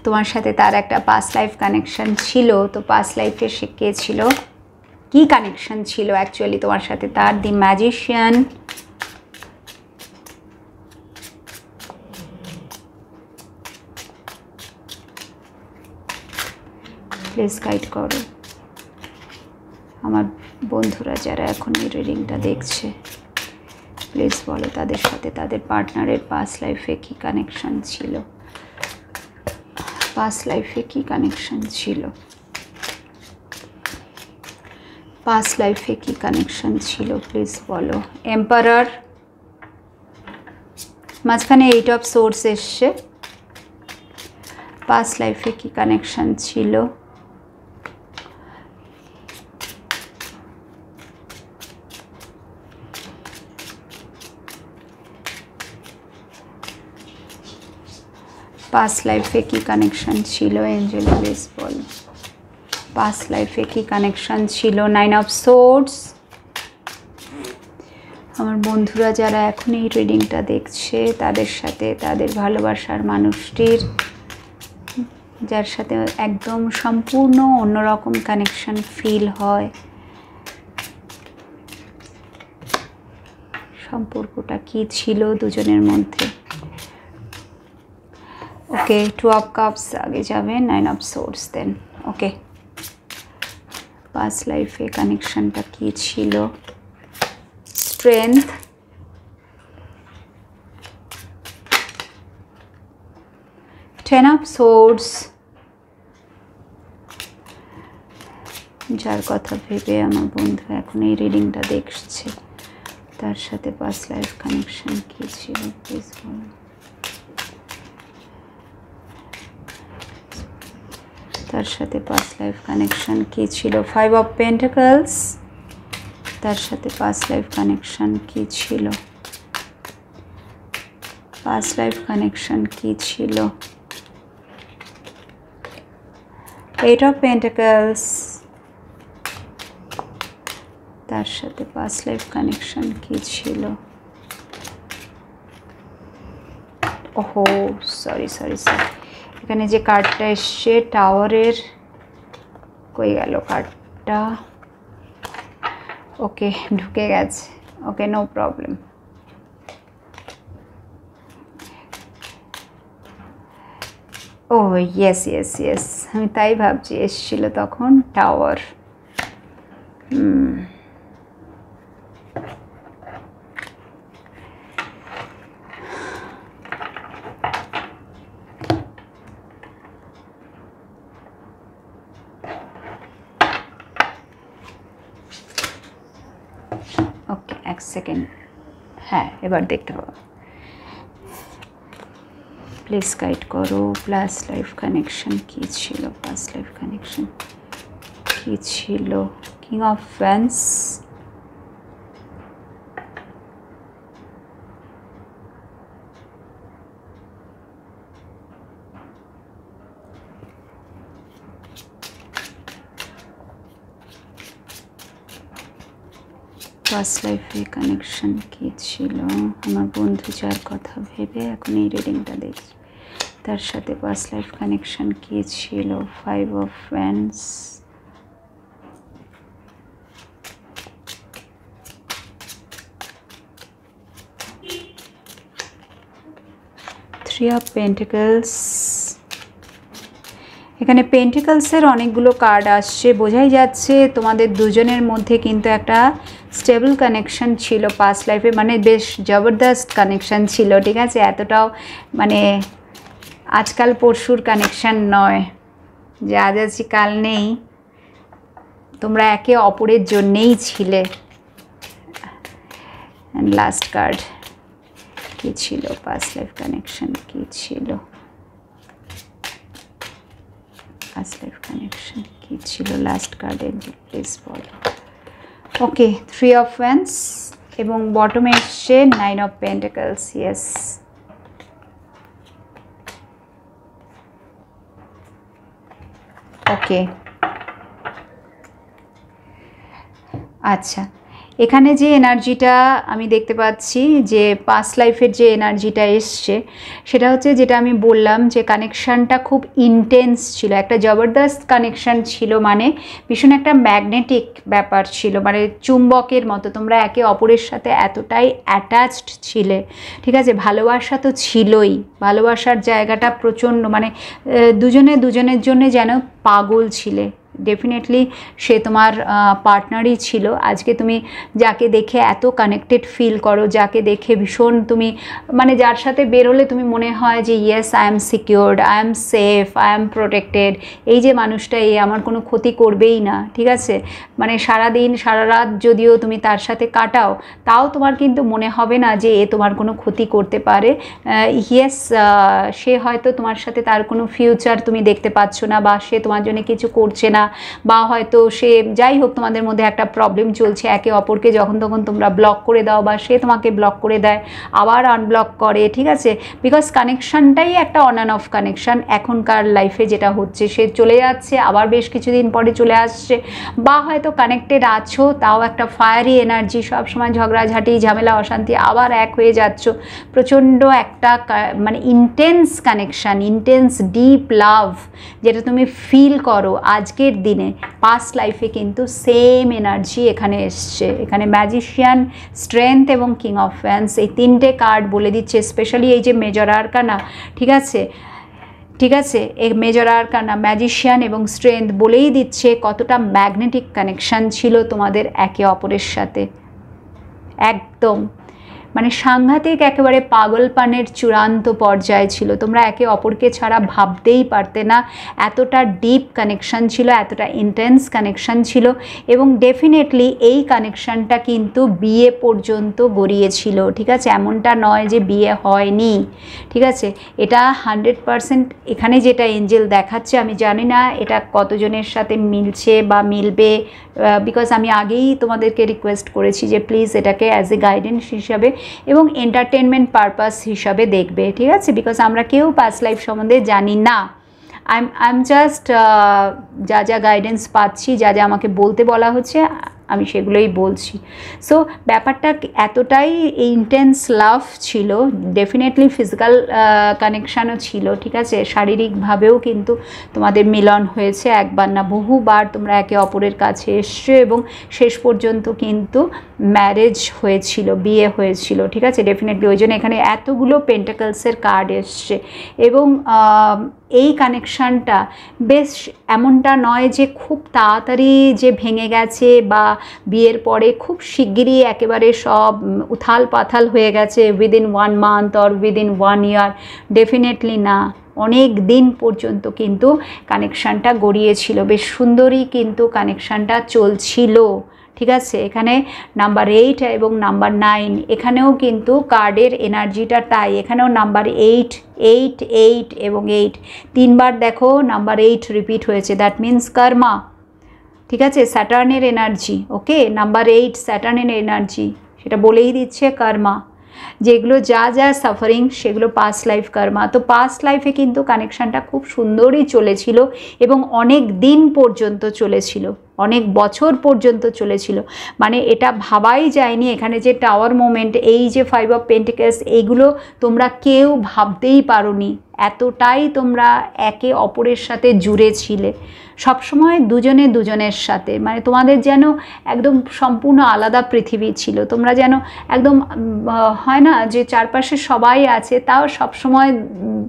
তোমার সাথে তার একটা পাস্ট লাইফ কানেকশান ছিল, তো পাস্ট লাইফে সে কে ছিল, কী কানেকশান ছিল অ্যাকচুয়ালি তোমার সাথে তার। দি ম্যাজিশিয়ান, প্লিজ গাইড করো আমার বন্ধুরা যারা এখন এই রিডিংটা দেখছে, প্লিজ বলো তাদের সাথে তাদের পার্টনারের পাস্ট লাইফে কী কানেকশান ছিল, পাস্ট লাইফে কী কানেকশান ছিল, পাস্ট লাইফে কী কানেকশান ছিল, প্লিজ বলো। এম্পারার, মাঝখানে 8 অফ সোর্স এসছে, পাস্ট লাইফে কি কানেকশন ছিল, পাস্ট লাইফে কি কানেকশন ছিল, এঞ্জেল প্লিজ বল। পাস্ট লাইফে কি কানেকশন ছিল, 9 অফ সোর্ডস। আমার বন্ধুরা যারা এখন এই রিডিংটা দেখছে তাদের সাথে তাদের ভালোবাসার মানুষটির, যার সাথে একদম সম্পূর্ণ অন্যরকম কানেকশন ফিল হয়, সম্পর্কটা কি ছিল দুজনের মধ্যে। ওকে, 2 অফ কাপস আগে যাবে, 9 of swords then. Okay, past লাইফে কানেকশনটা কি ছিল, স্ট্রেংথ, 10 অফ সোর্ডস। যার কথা ভেবে আমার বন্ধু এখন এই রিডিংটা দেখছে তার সাথে পাস্ট লাইফ কানেকশন কি ছিল প্লিজ বলুন। তার সাথে পাস্ট লাইফ কানেকশন কি ছিল, 5 অফ পেন্টাকলস। তার সাথে পাস্ট লাইফ কানেকশন কি ছিল, পাস্ট লাইফ কানেকশন কি ছিল, 8 অফ পেন্টাকলস। তার সাথে পাস্ট লাইফ কানেকশন কি ছিল, ওহো সরি সরি সরি, এখানে যে কার্ডটা এসছে টাওয়ারের, কই গেল কার্ডটা, ওকে ঢুকে গেছে, ওকে নো প্রবলেম। ও ইয়েস ইয়েস ইয়েস, আমি তাই ভাবছি এসছিল তখন টাওয়ার। ওকে এক সেকেন্ড, হ্যাঁ এবার দেখতে পাবো। প্লিজ গাইড করো পাস্ট লাইফ কানেকশন কি ছিল, পাস্ট লাইফ কানেকশন কি ছিল, কিং অফ ওয়ান্স। পাস্ট লাইফে কানেকশন কি ছিল, আমার বন্ধু যার কথা ভেবে এখন এই রিডিংটা দেখছি তার সাথে পাস্ট লাইফ কানেকশন কি ছিল, 5 অফ ওয়ান্স। 3 of pentacles. এখানে পেন্টিকলসের অনেকগুলো কার্ড আসছে, বোঝাই যাচ্ছে তোমাদের দুজনের মধ্যে কিন্তু একটা স্টেবল কানেকশন ছিল পাস্ট লাইফে, মানে বেশ জবরদস্ত কানেকশন ছিল, ঠিক আছে, এতটাও মানে আজকাল পরশুর কানেকশন নয় যে আজ আছি কাল নেই, তোমরা একে অপরের জন্যেই ছিলে। লাস্ট কার্ড কি ছিল, পাস্ট লাইফ কানেকশন কি ছিল, পাস্ট লাইফ কানেকশন কি ছিল, লাস্ট কার্ডের প্লিজ বলো। ওকে 3 অফ ওয়ান্স এবং বটমে এসছে 9 অফ পেন্টাকলস। ইয়েস, ওকে আচ্ছা, এখানে যে এনার্জিটা আমি দেখতে পাচ্ছি যে পাস্ট লাইফের যে এনার্জিটা এসছে সেটা হচ্ছে যেটা আমি বললাম যে কানেকশানটা খুব ইন্টেন্স ছিল, একটা জবরদস্ত কানেকশান ছিল, মানে ভীষণ একটা ম্যাগনেটিক ব্যাপার ছিল, মানে চুম্বকের মতো তোমরা একে অপরের সাথে এতটাই অ্যাটাচড ছিলে, ঠিক আছে, ভালোবাসা তো ছিলই, ভালোবাসার জায়গাটা প্রচণ্ড, মানে দুজনে দুজনের জন্য যেন পাগল ছিলে, ডেফিনেটলি সে তোমার পার্টনারই ছিল। আজকে তুমি যাকে দেখে এত কানেক্টেড ফিল করো, যাকে দেখে ভীষণ তুমি মানে যার সাথে বেরোলে তুমি মনে হয় যে yes I am secured, I am safe, I am protected, এই যে মানুষটা এই আমার কোনো ক্ষতি করবেই না, ঠিক আছে। মানে সারাদিন সারা রাত যদিও তুমি তার সাথে কাটাও, তাও তোমার কিন্তু মনে হবে না যে এ তোমার কোনো ক্ষতি করতে পারে। ইয়েস, সে হয়তো তোমার সাথে তার কোনো ফিউচার তুমি দেখতে পাচ্ছ না, বা সে তোমার জন্য কিছু করছে না, বা হয়তো সে যাই হোক তোমাদের মধ্যে একটা প্রবলেম চলছে, একে অপরকে যখন তখন তোমরা ব্লক করে দাও বা সে তোমাকে ব্লক করে দেয়, আবার আনব্লক করে, ঠিক আছে। বিকজ কানেকশানটাই একটা অন অ্যান্ড অফ কানেকশান এখনকার লাইফে যেটা হচ্ছে, সে চলে যাচ্ছে আবার বেশ কিছুদিন পরে চলে আসছে, বা হয়তো কানেক্টেড আছো তাও একটা ফায়ারি এনার্জি, সবসময় ঝগড়াঝাটি ঝামেলা অশান্তি, আবার এক হয়ে যাচ্ছ, প্রচণ্ড একটা মানে ইন্টেন্স কানেকশান, ইন্টেন্স ডিপ লাভ যেটা তুমি ফিল করো আজকের দিনে। পাস্ট লাইফে কিন্তু সেম এনার্জি এখানে এসছে। এখানে ম্যাজিশিয়ান, স্ট্রেংথ এবং কিং অফ ওয়ান্স এই তিনটে কার্ড বলে দিচ্ছে, স্পেশালি এই যে মেজর আরকানা, ঠিক আছে, ঠিক আছে, এই মেজর আরকানা, ম্যাজিশিয়ান এবং স্ট্রেংথ বলেই দিচ্ছে কতটা ম্যাগনেটিক কানেকশান ছিল তোমাদের একে অপরের সাথে। একদম মানে সাংঘাতিক, একেবারে পাগলপানের চূড়ান্ত পর্যায়ে ছিল। তোমরা একে অপরকে ছাড়া ভাবতেই পারতে না, এতটা ডিপ কানেকশান ছিল, এতটা ইন্টেন্স কানেকশান ছিল। এবং ডেফিনেটলি এই কানেকশানটা কিন্তু বিয়ে পর্যন্ত গড়িয়েছিল, ঠিক আছে। এমনটা নয় যে বিয়ে হয়নি, ঠিক আছে। এটা 100% এখানে যেটা এঞ্জেল দেখাচ্ছে, আমি জানি না এটা কতজনের সাথে মিলছে বা মিলবে, বিকজ আমি আগেই তোমাদেরকে রিকোয়েস্ট করেছি যে প্লিজ এটাকে অ্যাজ এ গাইডেন্স হিসাবে এবং এন্টারটেনমেন্ট পারপাস হিসাবে দেখবে, ঠিক আছে। বিকজ আমরা কেউ পাস্ট লাইফ সম্বন্ধে জানি না। আই এম জাস্ট যা যা গাইডেন্স পাচ্ছি, যা যা আমাকে বলতে বলা হচ্ছে আমি সেগুলোই বলছি। সো ব্যাপারটা এতটাই ইন্টেন্স লাভ ছিল, ডেফিনেটলি ফিজিক্যাল কানেকশানও ছিল, ঠিক আছে। শারীরিকভাবেও কিন্তু তোমাদের মিলন হয়েছে, একবার না বহুবার তোমরা একে অপরের কাছে এসছো এবং শেষ পর্যন্ত কিন্তু ম্যারেজ হয়েছিল, বিয়ে হয়েছিল, ঠিক আছে। ডেফিনেটলি ওই জন্য এখানে এতগুলো পেন্টাকলসের কার্ড এসছে। এবং এই কানেকশানটা বেশ এমনটা নয় যে খুব তাড়াতাড়ি যে ভেঙে গেছে বা বিয়ের পরে খুব শিগগিরই একেবারে সব উথাল পাথাল হয়ে গেছে within 1 month or within 1 year, definitely না। অনেক দিন পর্যন্ত কিন্তু কানেকশানটা গড়িয়েছিল, বেশ সুন্দরই কিন্তু কানেকশানটা চলছিল, ঠিক আছে। এখানে নাম্বার 8 এবং নাম্বার 9 এখানেও কিন্তু কার্ডের এনার্জিটা তাই, এখানেও নাম্বার 8, 8, 8 এবং 8 তিনবার দেখো নাম্বার 8 রিপিট হয়েছে, দ্যাট মিন্স কর্মা, ঠিক আছে, স্যাটার্নের এনার্জি। ওকে, নাম্বার 8 স্যাটার্নের এনার্জি, সেটা বলেই দিচ্ছে কর্মা, যেগুলো যা যা সাফারিং সেগুলো পাস্ট লাইফ কর্মা। তো পাস্ট লাইফে কিন্তু কানেকশানটা খুব সুন্দরই চলেছিল এবং অনেক দিন পর্যন্ত চলেছিল, অনেক বছর পর্যন্ত চলেছিল। মানে এটা ভাবাই যায়নি, এখানে যে টাওয়ার মোমেন্ট, এই যে 5 অফ পেন্টিকলস, এইগুলো তোমরা কেউ ভাবতেই পারোনি, এতটাই তোমরা একে অপরের সাথে জুড়ে ছিলে সবসময়, দুজনে দুজনের সাথে। মানে তোমাদের যেন একদম সম্পূর্ণ আলাদা পৃথিবী ছিল, তোমরা যেন একদম হয় না যে চারপাশে সবাই আছে, তাও সবসময়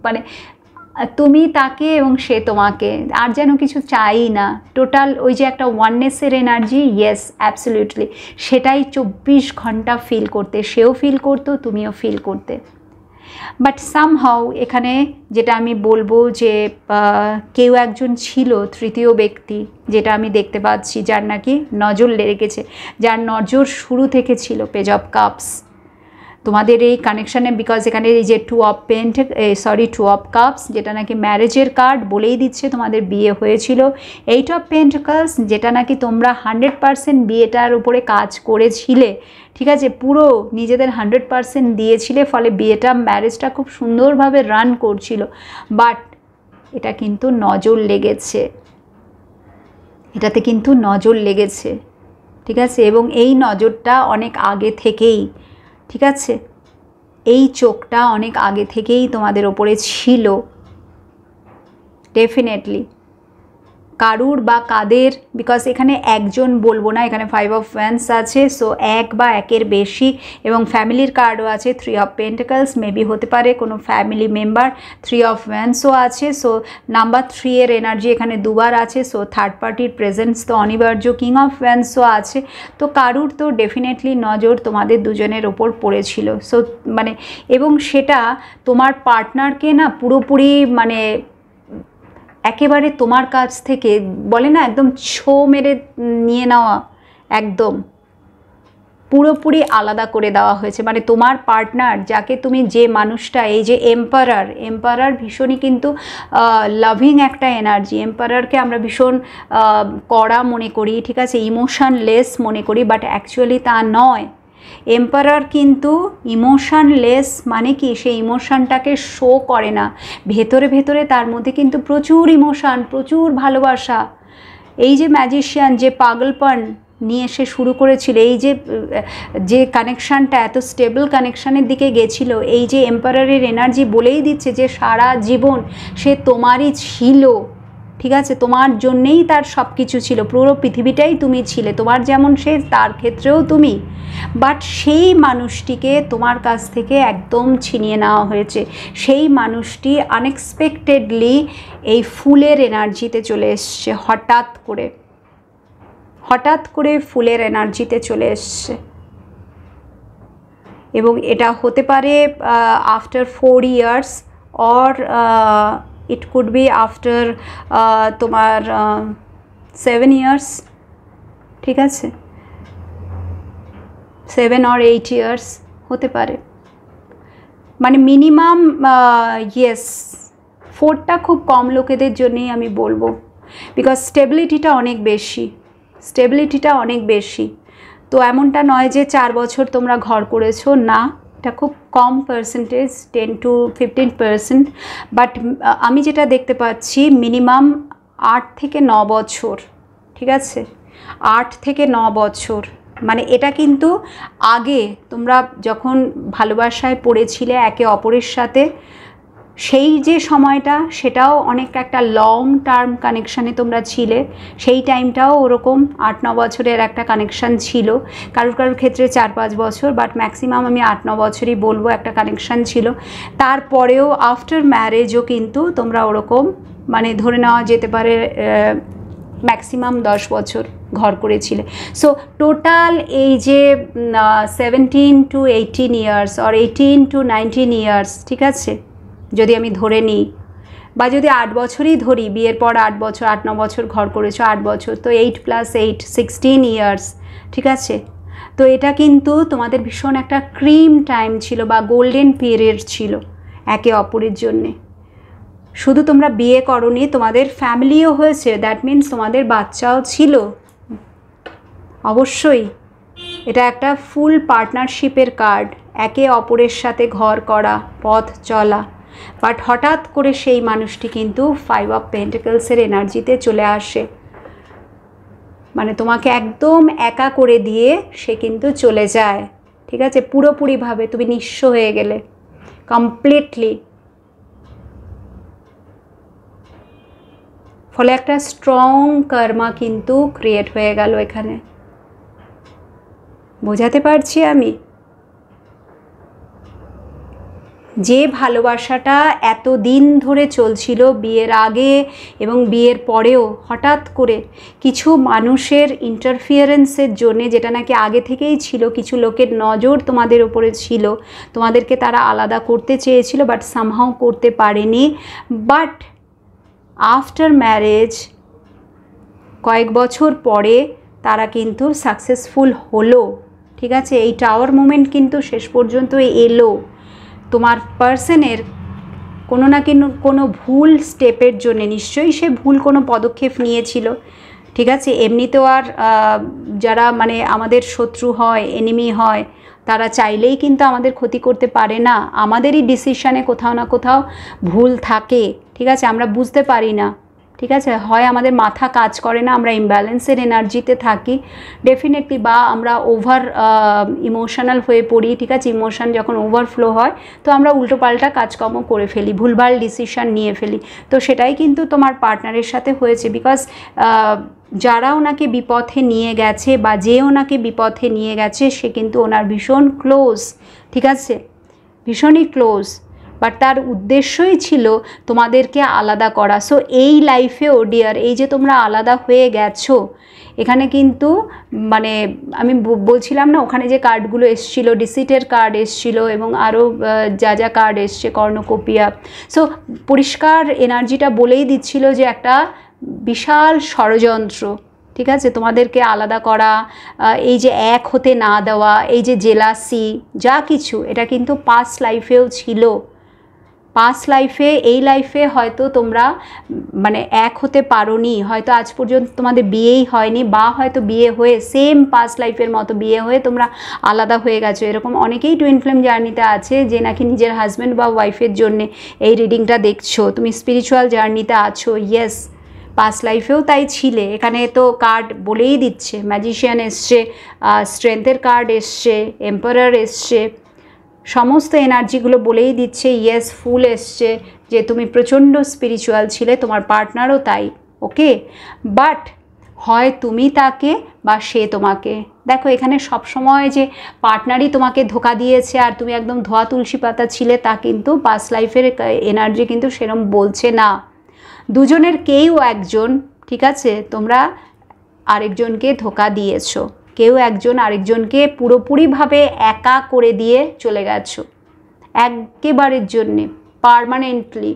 মানে তুমি তাকে এবং সে তোমাকে, আর যেন কিছু চাই না, টোটাল ওই যে একটা ওয়াননেসের এনার্জি, ইয়েস অ্যাবসলিউটলি, সেটাই 24 ঘন্টা ফিল করতে, সেও ফিল করতো, তুমিও ফিল করতে। বাট সামহাউ এখানে যেটা আমি বলবো যে কেউ একজন ছিল তৃতীয় ব্যক্তি, যেটা আমি দেখতে পাচ্ছি, যার নাকি নজর লেগেছে, যার নজর শুরু থেকে ছিল পেজ অফ কাপস তোমাদের এই কানেকশানে। বিকজ এখানে এই যে 2 অফ কাপস যেটা নাকি ম্যারেজের কার্ড বলেই দিচ্ছে তোমাদের বিয়ে হয়েছিল। 8 অফ পেন্টাকলস যেটা নাকি তোমরা 100% বিয়েটার উপরে কাজ করেছিলে, ঠিক আছে, পুরো নিজেদের 100% দিয়েছিলে, ফলে বিয়েটা ম্যারেজটা খুব সুন্দরভাবে রান করছিল। বাট এটা কিন্তু নজর লেগেছে, এটাতে কিন্তু নজর লেগেছে, ঠিক আছে। এবং এই নজরটা অনেক আগে থেকেই, ঠিক আছে, এই চোখটা অনেক আগে থেকেই তোমাদের ওপরে ছিল, ডেফিনেটলি। কারুর বা কাদের, বিকজ এখানে একজন বলবো না, এখানে 5 অফ ওয়ান্ডস আছে, সো এক বা একের বেশি, এবং ফ্যামিলির কার্ডও আছে 3 অফ পেন্টাকলস, মেবি হতে পারে কোনো ফ্যামিলি মেম্বার। 3 অফ ওয়ান্ডসও আছে, সো নাম্বার 3 এর এনার্জি এখানে দুবার আছে, সো থার্ড পার্টির প্রেজেন্স তো অনিবার্য। কিং অফ ওয়ান্ডসও আছে, তো কারুর তো ডেফিনেটলি নজর তোমাদের দুজনের ওপর পড়েছিল। সো মানে এবং সেটা তোমার পার্টনারকে না পুরোপুরি মানে একেবারে তোমার কাছ থেকে বলে না একদম ছো মেরে নিয়ে নেওয়া, একদম পুরোপুরি আলাদা করে দেওয়া হয়েছে। মানে তোমার পার্টনার যাকে তুমি, যে মানুষটা, এই যে এম্পারার ভীষণই কিন্তু লাভিং একটা এনার্জি। এম্পারারকে আমরা ভীষণ কড়া মনে করি, ঠিক আছে, ইমোশনলেস মনে করি, বাট অ্যাকচুয়ালি তা নয়। এম্পারার কিন্তু ইমোশনলেস, মানে কি সেই ইমোশনটাকে শো করে না, ভেতরে ভেতরে তার মধ্যে কিন্তু প্রচুর ইমোশন, প্রচুর ভালোবাসা। এই যে ম্যাজিশিয়ান যে পাগলপন নিয়ে এসে শুরু করেছিল, এই যে কানেকশানটা এত স্টেবল কানেকশানের দিকে গেছিল, এই যে এম্পারারের এনার্জি বলেই দিচ্ছে যে সারা জীবন সে তোমারই ছিল, ঠিক আছে, তোমার জন্যেই তার সব কিছু ছিল, পুরো পৃথিবীটাই তুমি ছিলে, তোমার যেমন সে তার ক্ষেত্রেও তুমি। বাট সেই মানুষটিকে তোমার কাছ থেকে একদম ছিনিয়ে নেওয়া হয়েছে। সেই মানুষটি আনএক্সপেক্টেডলি এই ফুলের এনার্জিতে চলে এসছে, হঠাৎ করে ফুলের এনার্জিতে চলে এসছে। এবং এটা হতে পারে after 4 years, or it could be after তোমার 7 ইয়ার্স, ঠিক আছে, 7 or 8 ইয়ার্স হতে পারে। মানে মিনিমাম ইয়েস, 4টা খুব কম লোকেদের জন্যই আমি বলবো, বিকজ স্টেবিলিটিটা অনেক বেশি। তো এমনটা নয় যে 4 বছর তোমরা ঘর করেছো, না, এটা খুব কম পার্সেন্টেজ, 10 to 15%। বাট আমি যেটা দেখতে পাচ্ছি মিনিমাম 8 থেকে 9 বছর, ঠিক আছে, 8 থেকে 9 বছর। মানে এটা কিন্তু আগে তোমরা যখন ভালোবাসায় পড়েছিলে একে অপরের সাথে, সেই যে সময়টা, সেটাও অনেক একটা লং টার্ম কানেকশানে তোমরা ছিলে। সেই টাইমটাও ওরকম 8-9 বছরের একটা কানেকশান ছিল, কারোর ক্ষেত্রে 4-5 বছর, বাট ম্যাক্সিমাম আমি 8-9 বছরই বলবো একটা কানেকশান ছিল। তারপরেও আফটার ম্যারেজও কিন্তু তোমরা ওরকম, মানে ধরে নেওয়া যেতে পারে ম্যাক্সিমাম 10 বছর ঘর করেছিলে। সো টোটাল এই যে 17 to 18 years or 18 to 19 years, ঠিক আছে, যদি আমি ধরে নিই, বা যদি 8 বছরই ধরি, বিয়ের পর 8 বছর, 8-9 বছর ঘর করেছো, 8 বছর, তো 8 + 8 16 ইয়ার্স, ঠিক আছে। তো এটা কিন্তু তোমাদের ভীষণ একটা ক্রিম টাইম ছিল বা গোল্ডেন পিরিয়ড ছিল একে অপরের জন্যে। শুধু তোমরা বিয়ে করোনি, তোমাদের ফ্যামিলিও হয়েছে, দ্যাট মিনস তোমাদের বাচ্চাও ছিল। অবশ্যই এটা একটা ফুল পার্টনারশিপের কার্ড, একে অপরের সাথে ঘর করা, পথ চলা। বাট হঠাৎ করে সেই মানুষটি কিন্তু 5 অফ পেন্টাকলসের এনার্জিতে চলে আসে, মানে তোমাকে একদম একা করে দিয়ে সে কিন্তু চলে যায়, ঠিক আছে, পুরোপুরিভাবে তুমি নিঃস্ব হয়ে গেলে কমপ্লিটলি। ফলে একটা স্ট্রং কর্মা কিন্তু ক্রিয়েট হয়ে গেল এখানে। বোঝাতে পারছি আমি? যে ভালোবাসাটা এত দিন ধরে চলছিল বিয়ের আগে এবং বিয়ের পরেও, হঠাৎ করে কিছু মানুষের ইন্টারফিয়ারেন্সের জন্যে, যেটা নাকি আগে থেকেই ছিল, কিছু লোকের নজর তোমাদের ওপরে ছিল, তোমাদেরকে তারা আলাদা করতে চেয়েছিল, বাট সামহাও করতে পারেনি। বাট আফটার ম্যারেজ কয়েক বছর পরে তারা কিন্তু সাকসেসফুল হলো, ঠিক আছে। এই টাওয়ার মুভমেন্ট কিন্তু শেষ পর্যন্ত এলো। তোমার পার্সনের কোনো না কোনো ভুল স্টেপের জন্য, নিশ্চয়ই সে ভুল কোনো পদক্ষেপ নিয়েছিল, ঠিক আছে। এমনিতেও আর যারা মানে আমাদের শত্রু হয়, এনিমি হয়, তারা চাইলেই কিন্তু আমাদের ক্ষতি করতে পারে না। আমাদেরই ডিসিশানে কোথাও না কোথাও ভুল থাকে, ঠিক আছে, আমরা বুঝতে পারি না, ঠিক আছে, হয় আমাদের মাথা কাজ করে না, আমরা ইমব্যালেন্সের এনার্জিতে থাকি ডেফিনেটলি, বা আমরা ওভার ইমোশনাল হয়ে পড়ি, ঠিক আছে, ইমোশন যখন ওভারফ্লো হয় তো আমরা উল্টোপাল্টা কাজকর্ম করে ফেলি, ভুলভাল ডিসিশন নিয়ে ফেলি। তো সেটাই কিন্তু তোমার পার্টনারের সাথে হয়েছে, বিকজ যারা ওনাকে বিপথে নিয়ে গেছে বা যে ওনাকে বিপথে নিয়ে গেছে সে কিন্তু ওনার ভীষণ ক্লোজ, ঠিক আছে, ভীষণই ক্লোজ, বাট তার উদ্দেশ্যই ছিল তোমাদেরকে আলাদা করা। সো এই লাইফেও ডিয়ার, এই যে তোমরা আলাদা হয়ে গেছো, এখানে কিন্তু মানে আমি বলছিলাম না ওখানে যে কার্ডগুলো এসছিল, ডিসিটের কার্ড এসছিল এবং আরও যা যা কার্ড এসছে, কর্ণকোপিয়া, সো পরিষ্কার এনার্জিটা বলেই দিচ্ছিল যে একটা বিশাল ষড়যন্ত্র, ঠিক আছে, তোমাদেরকে আলাদা করা, এই যে এক হতে না দেওয়া, এই যে জেলাসি যা কিছু, এটা কিন্তু পাস্ট লাইফেও ছিল। পাস্ট লাইফে, এই লাইফে হয়তো তোমরা মানে এক হতে পারোনি, হয়তো আজ পর্যন্ত তোমাদের বিয়েই হয়নি, বা হয়তো বিয়ে হয়ে সেম পাস্ট লাইফের মতো বিয়ে হয়ে তোমরা আলাদা হয়ে গেছো। এরকম অনেকেই টুইন ফ্লেম জার্নিতে আছে যে নাকি নিজের হাজব্যান্ড বা ওয়াইফের জন্যে এই রিডিংটা দেখছো, তুমি স্পিরিচুয়াল জার্নিতে আছো, ইয়েস, পাস্ট লাইফেও তাই ছিলে। এখানে তো কার্ড বলেই দিচ্ছে, ম্যাজিশিয়ান এসছে, স্ট্রেংথের কার্ড এসছে, এম্পারার এসছে, সমস্ত এনার্জিগুলো বলেই দিচ্ছে, ইয়েস, ফুল এসছে যে তুমি প্রচণ্ড স্পিরিচুয়াল ছিলে, তোমার পার্টনারও তাই, ওকে, বাট হয় তুমি তাকে বা সে তোমাকে। দেখো এখানে সবসময় যে পার্টনারই তোমাকে ধোকা দিয়েছে আর তুমি একদম ধোয়া তুলসী পাতা ছিলে তা কিন্তু পাস্ট লাইফের এনার্জি কিন্তু সেরম বলছে না। দুজনের কেউ একজন, ঠিক আছে, তোমরা আরেকজনকে ধোকা দিয়েছো, কেউ একজন আরেকজনকে পুরোপুরিভাবে একা করে দিয়ে চলে গেছো, একেবারের জন্যে পার্মানেন্টলি,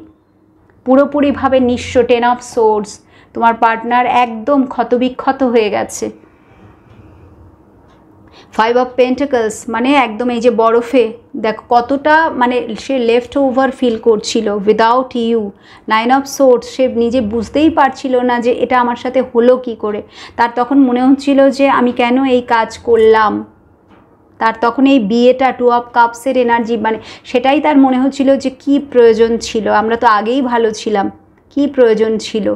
পুরোপুরিভাবে নিঃস্ব। 10 অফ সোর্স, তোমার পার্টনার একদম ক্ষতবিক্ষত হয়ে গেছে। 5 অফ পেন্টাকলস, মানে একদম এই যে বরফে দেখো কতটা মানে সে লেফট ওভার ফিল করছিল উইদাউট ইউ। 9 অফ সোর্স, সে নিজে বুঝতেই পারছিল না যে এটা আমার সাথে হলো কি করে। তার তখন মনে হচ্ছিল যে আমি কেন এই কাজ করলাম। তার তখন এই বিয়েটা 2 অফ কাপসের এনার্জি, মানে সেটাই তার মনে হচ্ছিল যে কি প্রয়োজন ছিল, আমরা তো আগেই ভালো ছিলাম, কি প্রয়োজন ছিল।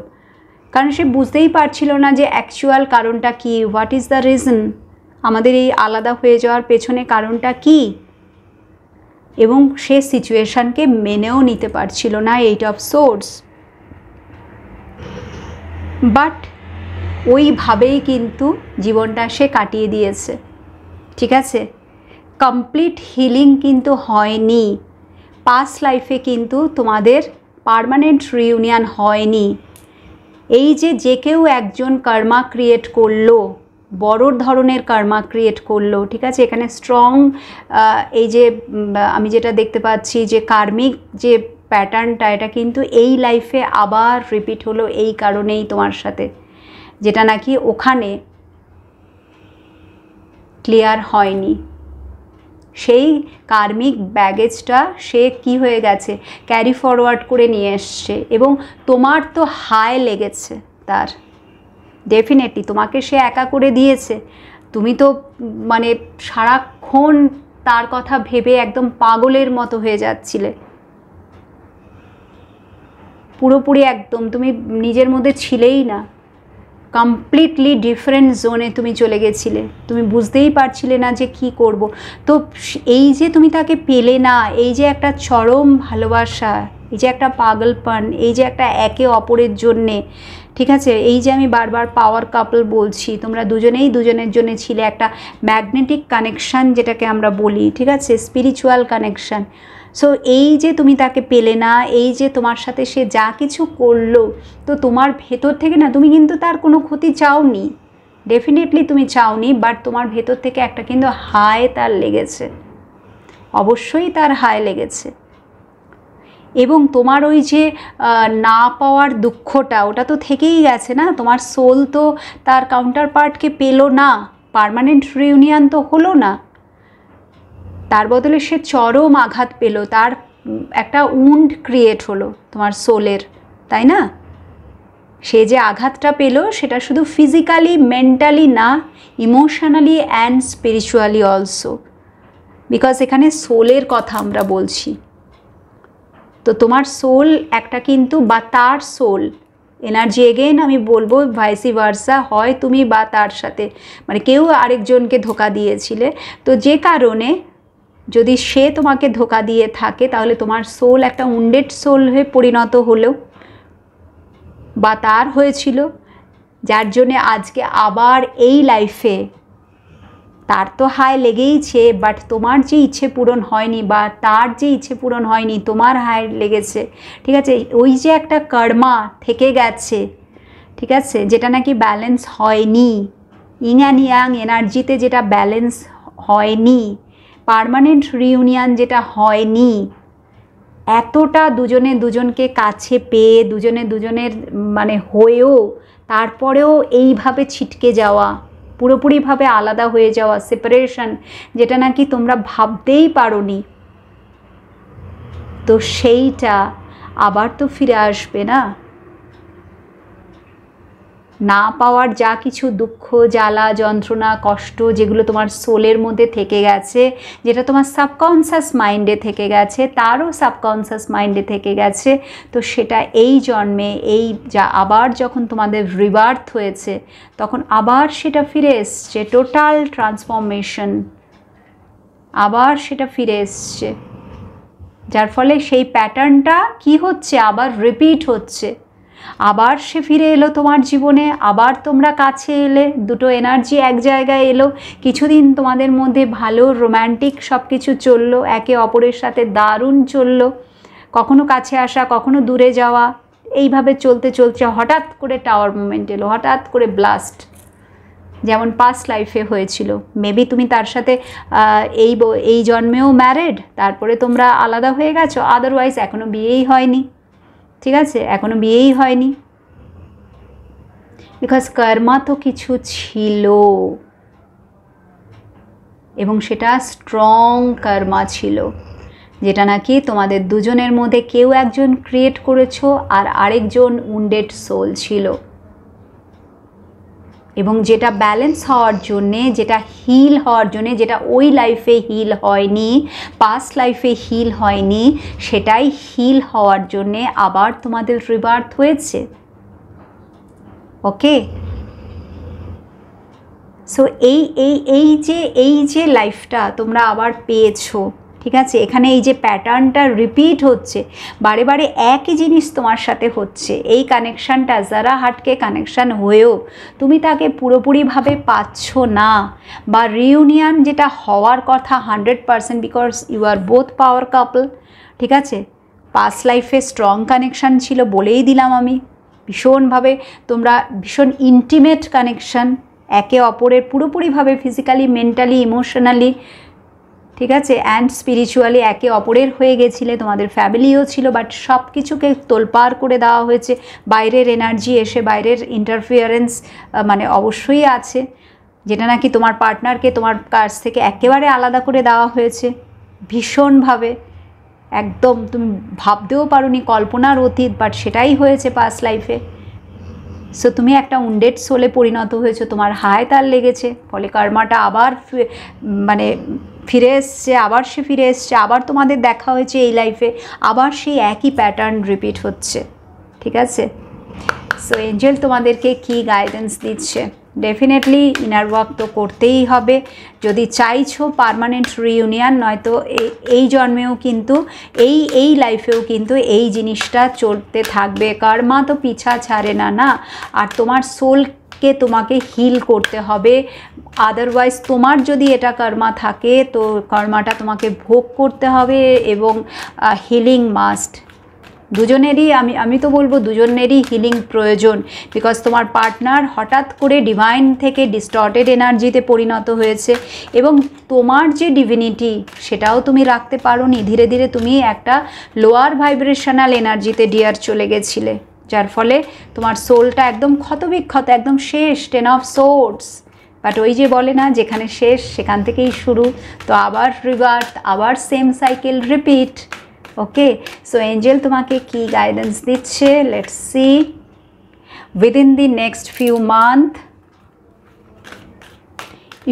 কারণ সে বুঝতেই পারছিল না যে অ্যাকচুয়াল কারণটা কি, হোয়াট ইজ দ্য রিজন, আমাদের এই আলাদা হয়ে যাওয়ার পেছনে কারণটা কি, এবং সে সিচুয়েশানকে মেনেও নিতে পারছিল না। 8 অফ সোর্স, বাট ওইভাবেই কিন্তু জীবনটা সে কাটিয়ে দিয়েছে, ঠিক আছে, কমপ্লিট হিলিং কিন্তু হয়নি। পাস্ট লাইফে কিন্তু তোমাদের পার্মানেন্ট রিউনিয়ন হয়নি। এই যে কেউ একজন কর্মা ক্রিয়েট করলো, বড় ধরনের কর্মা ক্রিয়েট করলো, ঠিক আছে, এখানে স্ট্রং এই যে আমি যেটা দেখতে পাচ্ছি যে কার্মিক যে প্যাটার্নটা, এটা কিন্তু এই লাইফে আবার রিপিট হলো এই কারণেই তোমার সাথে, যেটা নাকি ওখানে ক্লিয়ার হয়নি। সেই কার্মিক ব্যাগেজটা সে কি হয়ে গেছে, ক্যারি ফরওয়ার্ড করে নিয়ে এসছে, এবং তোমার তো হায় লেগেছে তার, ডেফিনেটলি তোমাকে সে একা করে দিয়েছে। তুমি তো মানে সারাক্ষণ তার কথা ভেবে একদম পাগলের মতো হয়ে যাচ্ছিলে, পুরোপুরি একদম তুমি নিজের মধ্যে ছিলেই না, কমপ্লিটলি ডিফারেন্ট জোনে তুমি চলে গেছিলে, তুমি বুঝতেই পারছিলে না যে কি করব। তো এই যে তুমি তাকে পেলে না, এই যে একটা চরম ভালোবাসা, এই যে একটা পাগলপন, এই যে একটা একে অপরের জন্যে, ঠিক আছে, এই যে আমি বারবার পাওয়ার কাপল বলছি, তোমরা দুজনেই দুজনের জন্য ছিলে, একটা ম্যাগনেটিক কানেকশান যেটাকে আমরা বলি, ঠিক আছে, স্পিরিচুয়াল কানেকশান। সো এই যে তুমি তাকে পেলে না, এই যে তোমার সাথে সে যা কিছু করলো, তো তোমার ভেতর থেকে না, তুমি কিন্তু তার কোনো ক্ষতি চাওনি, ডেফিনেটলি তুমি চাওনি, বাট তোমার ভেতর থেকে একটা কিন্তু হায় তার লেগেছে, অবশ্যই তার হায় লেগেছে। এবং তোমার ওই যে না পাওয়ার দুঃখটা, ওটা তো থেকেই গেছে না, তোমার সোল তো তার কাউন্টার পার্টকে পেলো না, পার্মানেন্ট রিউনিয়ন তো হলো না, তার বদলে সে চরম আঘাত পেল, তার একটা উন্ড ক্রিয়েট হলো তোমার সোলের, তাই না? সে যে আঘাতটা পেল সেটা শুধু ফিজিক্যালি, মেন্টালি না, emotionally and spiritually also, because এখানে সোলের কথা আমরা বলছি। তো তোমার সোল একটা কিন্তু, বা তার সোল এনার্জি এগেন আমি বলবো ভাইসি ভার্সা, হয় তুমি বা তার সাথে মানে কেউ আরেকজনকে ধোকা দিয়েছিলে, তো যে কারণে যদি সে তোমাকে ধোকা দিয়ে থাকে তাহলে তোমার সোল একটা উন্ডেড সোল হয়ে পরিণত হলো বা তার হয়েছিল, যার জন্যে আজকে আবার এই লাইফে তার তো হাই লেগেইছে, বাট তোমার যে ইচ্ছে পূরণ হয়নি বা তার যে ইচ্ছে পূরণ হয়নি তোমার হাই লেগেছে, ঠিক আছে। ওই যে একটা কর্মা থেকে গেছে, ঠিক আছে, যেটা নাকি ব্যালেন্স হয়নি, ইং অ্যান্ড ইয়াং এনার্জিতে যেটা ব্যালেন্স হয়নি, পার্মানেন্ট রিউনিয়ন যেটা হয়নি, এতটা দুজনে দুজনকে কাছে পেয়ে দুজনে দুজনের মানে হয়েও তারপরেও এইভাবে ছিটকে যাওয়া, পুরোপুরিভাবে আলাদা হয়ে যাওয়া, সেপারেশন, যেটা নাকি তোমরা ভাবতেই পারোনি, তো সেইটা আবার তো ফিরে আসবে না। না পাওয়ার যা কিছু দুঃখ, জ্বালা, যন্ত্রণা, কষ্ট যেগুলো তোমার সোলের মধ্যে থেকে গেছে, যেটা তোমার সাবকনসিয়াস মাইন্ডে থেকে গেছে, তারও সাবকনসিয়াস মাইন্ডে থেকে গেছে, তো সেটা এই জন্মে এই যা আবার যখন তোমাদের রিবার্থ হয়েছে তখন আবার সেটা ফিরে এসছে, টোটাল ট্রান্সফরমেশন আবার সেটা ফিরে এসছে, যার ফলে সেই প্যাটার্নটা কি হচ্ছে, আবার রিপিট হচ্ছে। আবার সে ফিরে এলো তোমার জীবনে, আবার তোমরা কাছে এলে, দুটো এনার্জি এক জায়গায় এলো, কিছুদিন তোমাদের মধ্যে ভালো রোম্যান্টিক সব কিছু চললো, একে অপরের সাথে দারুণ চললো, কখনো কাছে আসা কখনো দূরে যাওয়া, এইভাবে চলতে চলছে হঠাৎ করে টাওয়ার মুভমেন্ট এলো, হঠাৎ করে ব্লাস্ট, যেমন পাস্ট লাইফে হয়েছিল। মেবি তুমি তার সাথে এই জন্মেও ম্যারিড, তারপরে তোমরা আলাদা হয়ে গেছো, আদারওয়াইজ এখনও বিয়েই হয়নি, ঠিক আছে, এখনও বিয়েই হয়নি, বিকজ কর্মা তো কিছু ছিল এবং সেটা স্ট্রং কর্মা ছিল, যেটা নাকি তোমাদের দুজনের মধ্যে কেউ একজন ক্রিয়েট করেছো আর আরেকজন উন্ডেড সোল ছিল, এবং যেটা ব্যালেন্স হওয়ার জন্যে, যেটা হিল হওয়ার জন্যে, যেটা ওই লাইফে হিল হয়নি, পাস্ট লাইফে হিল হয়নি, সেটাই হিল হওয়ার জন্যে আবার তোমাদের রিবার্থ হয়েছে। ওকে, সো এই যে লাইফটা তোমরা আবার পেয়েছো, ঠিক আছে, এখানে এই যে প্যাটার্নটা রিপিট হচ্ছে, বারে বারে একই জিনিস তোমার সাথে হচ্ছে, এই কানেকশানটা যারা হাটকে কানেকশান হয়েও তুমি তাকে পুরোপুরিভাবে পাচ্ছ না, বা রিউনিয়ন যেটা হওয়ার কথা 100%, বিকজ ইউ আর বোথ পাওয়ার কাপল, ঠিক আছে, পাস্ট লাইফে স্ট্রং কানেকশান ছিল বলেই দিলাম আমি, ভীষণভাবে তোমরা ভীষণ ইন্টিমেট কানেকশান, একে অপরের পুরোপুরিভাবে ফিজিক্যালি, মেন্টালি, ইমোশনালি, ঠিক আছে, অ্যান্ড স্পিরিচুয়ালি একে অপরের হয়ে গেছিলে, তোমাদের ফ্যামিলিও ছিল, বাট সব কিছুকে তোলপাড় করে দেওয়া হয়েছে, বাইরের এনার্জি এসে, বাইরের ইন্টারফিয়ারেন্স মানে অবশ্যই আছে, যেটা নাকি তোমার পার্টনারকে তোমার কাছ থেকে একেবারে আলাদা করে দেওয়া হয়েছে ভীষণভাবে, একদম তুমি ভাবতেও পারোনি, কল্পনার অতীত, বাট সেটাই হয়েছে পাস্ট লাইফে। সো তুমি একটা উন্ডেড সোলে পরিণত হয়েছো, তোমার হায় তার লেগেছে, ফলে কর্মাটা আবার মানে ফিরে এসছে, আবার সে ফিরে এসছে, আবার তোমাদের দেখা হয়েছে এই লাইফে, আবার সেই একই প্যাটার্ন রিপিট হচ্ছে, ঠিক আছে। সো এঞ্জেল তোমাদেরকে কি গাইডেন্স দিচ্ছে, ডেফিনেটলি ইনার ওয়ার্ক তো করতেই হবে যদি চাইছো পার্মানেন্ট রিউনিয়ন, নয়তো এই জন্মেও কিন্তু এই লাইফেও কিন্তু এই জিনিসটা চলতে থাকবে, কর্মা তো পিছা ছাড়ে না, না, আর তোমার সোলকে তোমাকে হিল করতে হবে, আদারওয়াইজ তোমার যদি এটা কর্মা থাকে তো কর্মাটা তোমাকে ভোগ করতে হবে, এবং হিলিং মাস্ট, দুজনেরই আমি তো বলবো দুজনেরই হিলিং প্রয়োজন, বিকজ তোমার পার্টনার হঠাৎ করে ডিভাইন থেকে ডিস্টর্টেড এনার্জিতে পরিণত হয়েছে, এবং তোমার যে ডিভিনিটি সেটাও তুমি রাখতে পারোনি, ধীরে ধীরে তুমি একটা লোয়ার ভাইব্রেশনাল এনার্জিতে ডিয়ার চলে গেছিলে, যার ফলে তোমার সোলটা একদম ক্ষতবিক্ষত, একদম শেষ, 10 অফ সোর্ডস, বাট ওই যে বলে না যেখানে শেষ সেখান থেকেই শুরু, তো আবার রিবার্থ, আবার same cycle repeat. Okay, so angel তোমাকে কি গাইডেন্স দিচ্ছে, let's see. Within the next few month,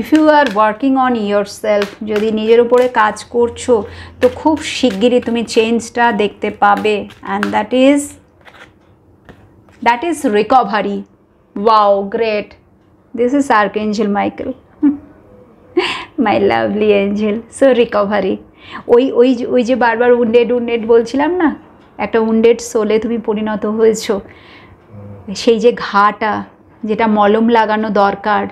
if you are working on your self, যদি নিজের উপরে কাজ করছো তো খুব শিগগিরই তুমি চেঞ্জটা দেখতে পাবে, and that is that is recovery. Wow, great. This is Archangel Michael. My lovely angel. So recovery. ওই যে বারবার উন্ডেড বলছিলাম না, একটা উন্ডেড সোলে তুমি পরিণত হয়েছো, সেই যে ঘাটা যেটা মলম লাগানো দরকার,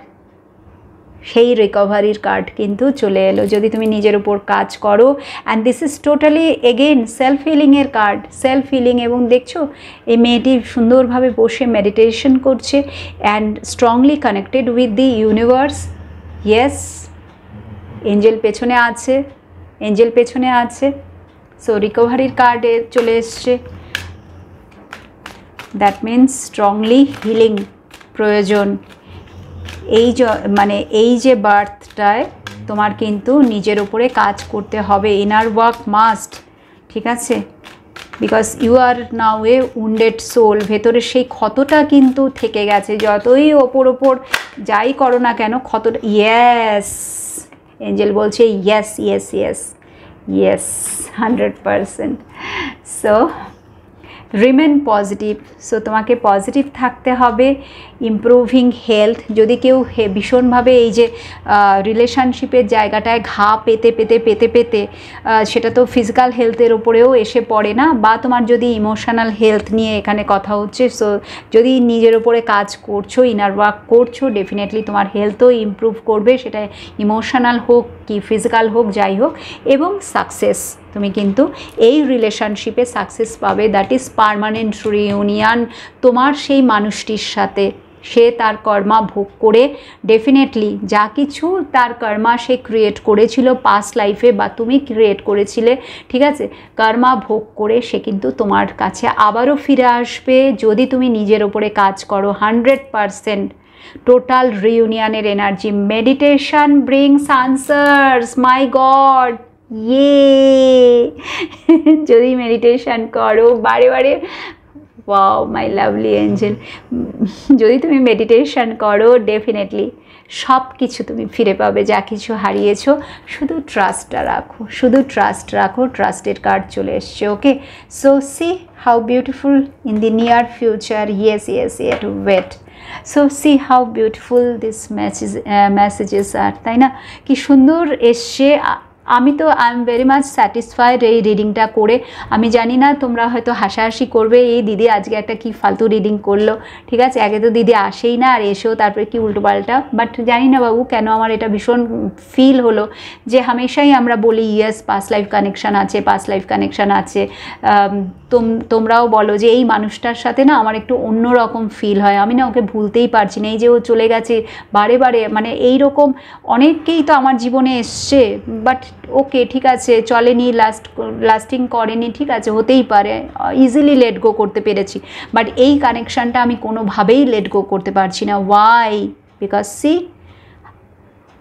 সেই রিকভারির কার্ড কিন্তু চলে এলো যদি তুমি নিজের উপর কাজ করো। And this is totally again self হিলিংয়ের কার্ড, সেলফ হিলিং। এবং দেখছো এই মেয়েটি সুন্দরভাবে বসে মেডিটেশন করছে and strongly connected with the universe. Yes, angel পেছনে আছে, সো রিকভারির কার্ডে চলে এসছে। দ্যাট মিনস স্ট্রংলি হিলিং প্রয়োজন। এই যে বার্থটায় তোমার কিন্তু নিজের উপরে কাজ করতে হবে, ইনার ওয়ার্ক মাস্ট, ঠিক আছে? Because you are now a wounded soul. ভেতরে সেই ক্ষতটা কিন্তু থেকে গেছে, যতই ওপর যাই করো না কেন ক্ষতটা। ইয়েস, এঞ্জেল বলছে yes 100%। So remain positive. So তোমাকে পজিটিভ থাকতে হবে। ইমপ্রুভিং হেলথ, যদি কেউ ভীষণভাবে এই যে রিলেশনশিপের জায়গাটায় ঘা পেতে সেটা তো ফিজিক্যাল হেলথের ওপরেও এসে পড়ে না, বা তোমার যদি ইমোশনাল হেলথ নিয়ে এখানে কথা হচ্ছে, সো যদি নিজের ওপরে কাজ করছো, ইনার ওয়ার্ক করছো, ডেফিনেটলি তোমার হেলথও ইমপ্রুভ করবে, সেটা ইমোশনাল হোক কি ফিজিক্যাল হোক, যাই হোক। এবং সাকসেস, তুমি কিন্তু এই রিলেশনশিপে সাকসেস পাবে। দ্যাট ইজ পার্মানেন্ট রিউনিয়ন তোমার সেই মানুষটির সাথে। সে তার কর্মা ভোগ করে ডেফিনেটলি যা কিছু তার কর্মা সে ক্রিয়েট করেছিল পাস্ট লাইফে, বা তুমি ক্রিয়েট করেছিলে, ঠিক আছে, কর্মা ভোগ করে সে কিন্তু তোমার কাছে আবারও ফিরে আসবে যদি তুমি নিজের ওপরে কাজ করো। 100% টোটাল রিউনিয়নের energy. Meditation brings answers, my god, যদি মেডিটেশন করো বারে ওয়াও মাই লাভলি এঞ্জেল, যদি তুমি মেডিটেশন করো ডেফিনেটলি সব কিছু তুমি ফিরে পাবে, যা কিছু হারিয়েছো। শুধু ট্রাস্টটা রাখো, ট্রাস্টের কার্ড চলে এসছে। Okay, so see how beautiful in the near future. Yes wait. So see how beautiful this messages are, তাই না? কি সুন্দর এসছে। আমি তো I am very much satisfied এই রিডিংটা করে। আমি জানি না তোমরা হয়তো হাসাহাসি করবে, এই দিদি আজকে একটা কি ফালতু রিডিং করলো, ঠিক আছে? আগে তো দিদি আসেই না, আর এসেও তারপরে কি উল্টোপাল্টা। বাট জানি না বাবু কেন আমার এটা ভীষণ ফিল হলো যে হামেশাই আমরা বলি ইয়েস পাস্ট লাইফ কানেকশান আছে। তোমরাও বলো যে এই মানুষটার সাথে না আমার একটু অন্যরকম ফিল হয়, আমি না ওকে ভুলতেই পারছি না। এই যে ও চলে গেছে বারে মানে এইরকম অনেককেই তো আমার জীবনে এসছে, বাট ওকে ঠিক আছে চলেনি, লাস্টিং করেনি, ঠিক আছে, হতেই পারে, ইজিলি লেট গো করতে পেরেছি। বাট এই কানেকশানটা আমি কোনোভাবেই লেট গো করতে পারছি না। ওয়াই? বিকজ সি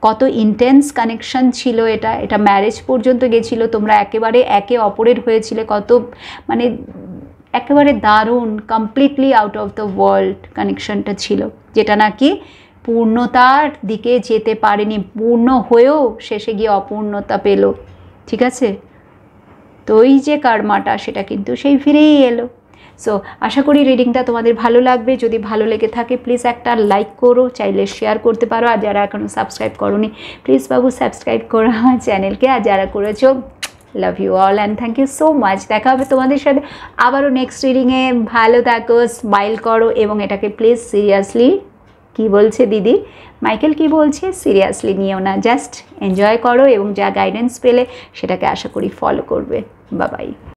কত ইন্টেন্স কানেকশান ছিল, এটা ম্যারেজ পর্যন্ত গেছিলো, তোমরা একেবারে একে অপরের হয়েছিলে, কত মানে একেবারে দারুণ, completely out of the world কানেকশানটা ছিল, যেটা নাকি পূর্ণতার দিকে যেতে পারেনি, পূর্ণ হয়েও শেষে গিয়ে অপূর্ণতা পেল, ঠিক আছে? তো এই যে কর্মাটা সেটা কিন্তু সেই ফিরেই এলো। সো আশা করি রিডিংটা তোমাদের ভালো লাগবে। যদি ভালো লেগে থাকে প্লিজ একটা লাইক করো, চাইলে শেয়ার করতে পারো, আর যারা এখনও সাবস্ক্রাইব করোনি প্লিজ বাবু সাবস্ক্রাইব করো আমার চ্যানেলকে, আর যারা করেছো love you all and thank you so much. দেখা হবে তোমাদের সাথে আবারও নেক্সট রিডিংয়ে। ভালো থাকো, স্মাইল করো, এবং এটাকে প্লিজ সিরিয়াসলি, কি বলছে দিদি মাইকেল কি বলছে, সিরিয়াসলি নিও না, জাস্ট এনজয় করো, এবং যা গাইডেন্স পেলে সেটাকে আশা করি ফলো করবে। Bye bye.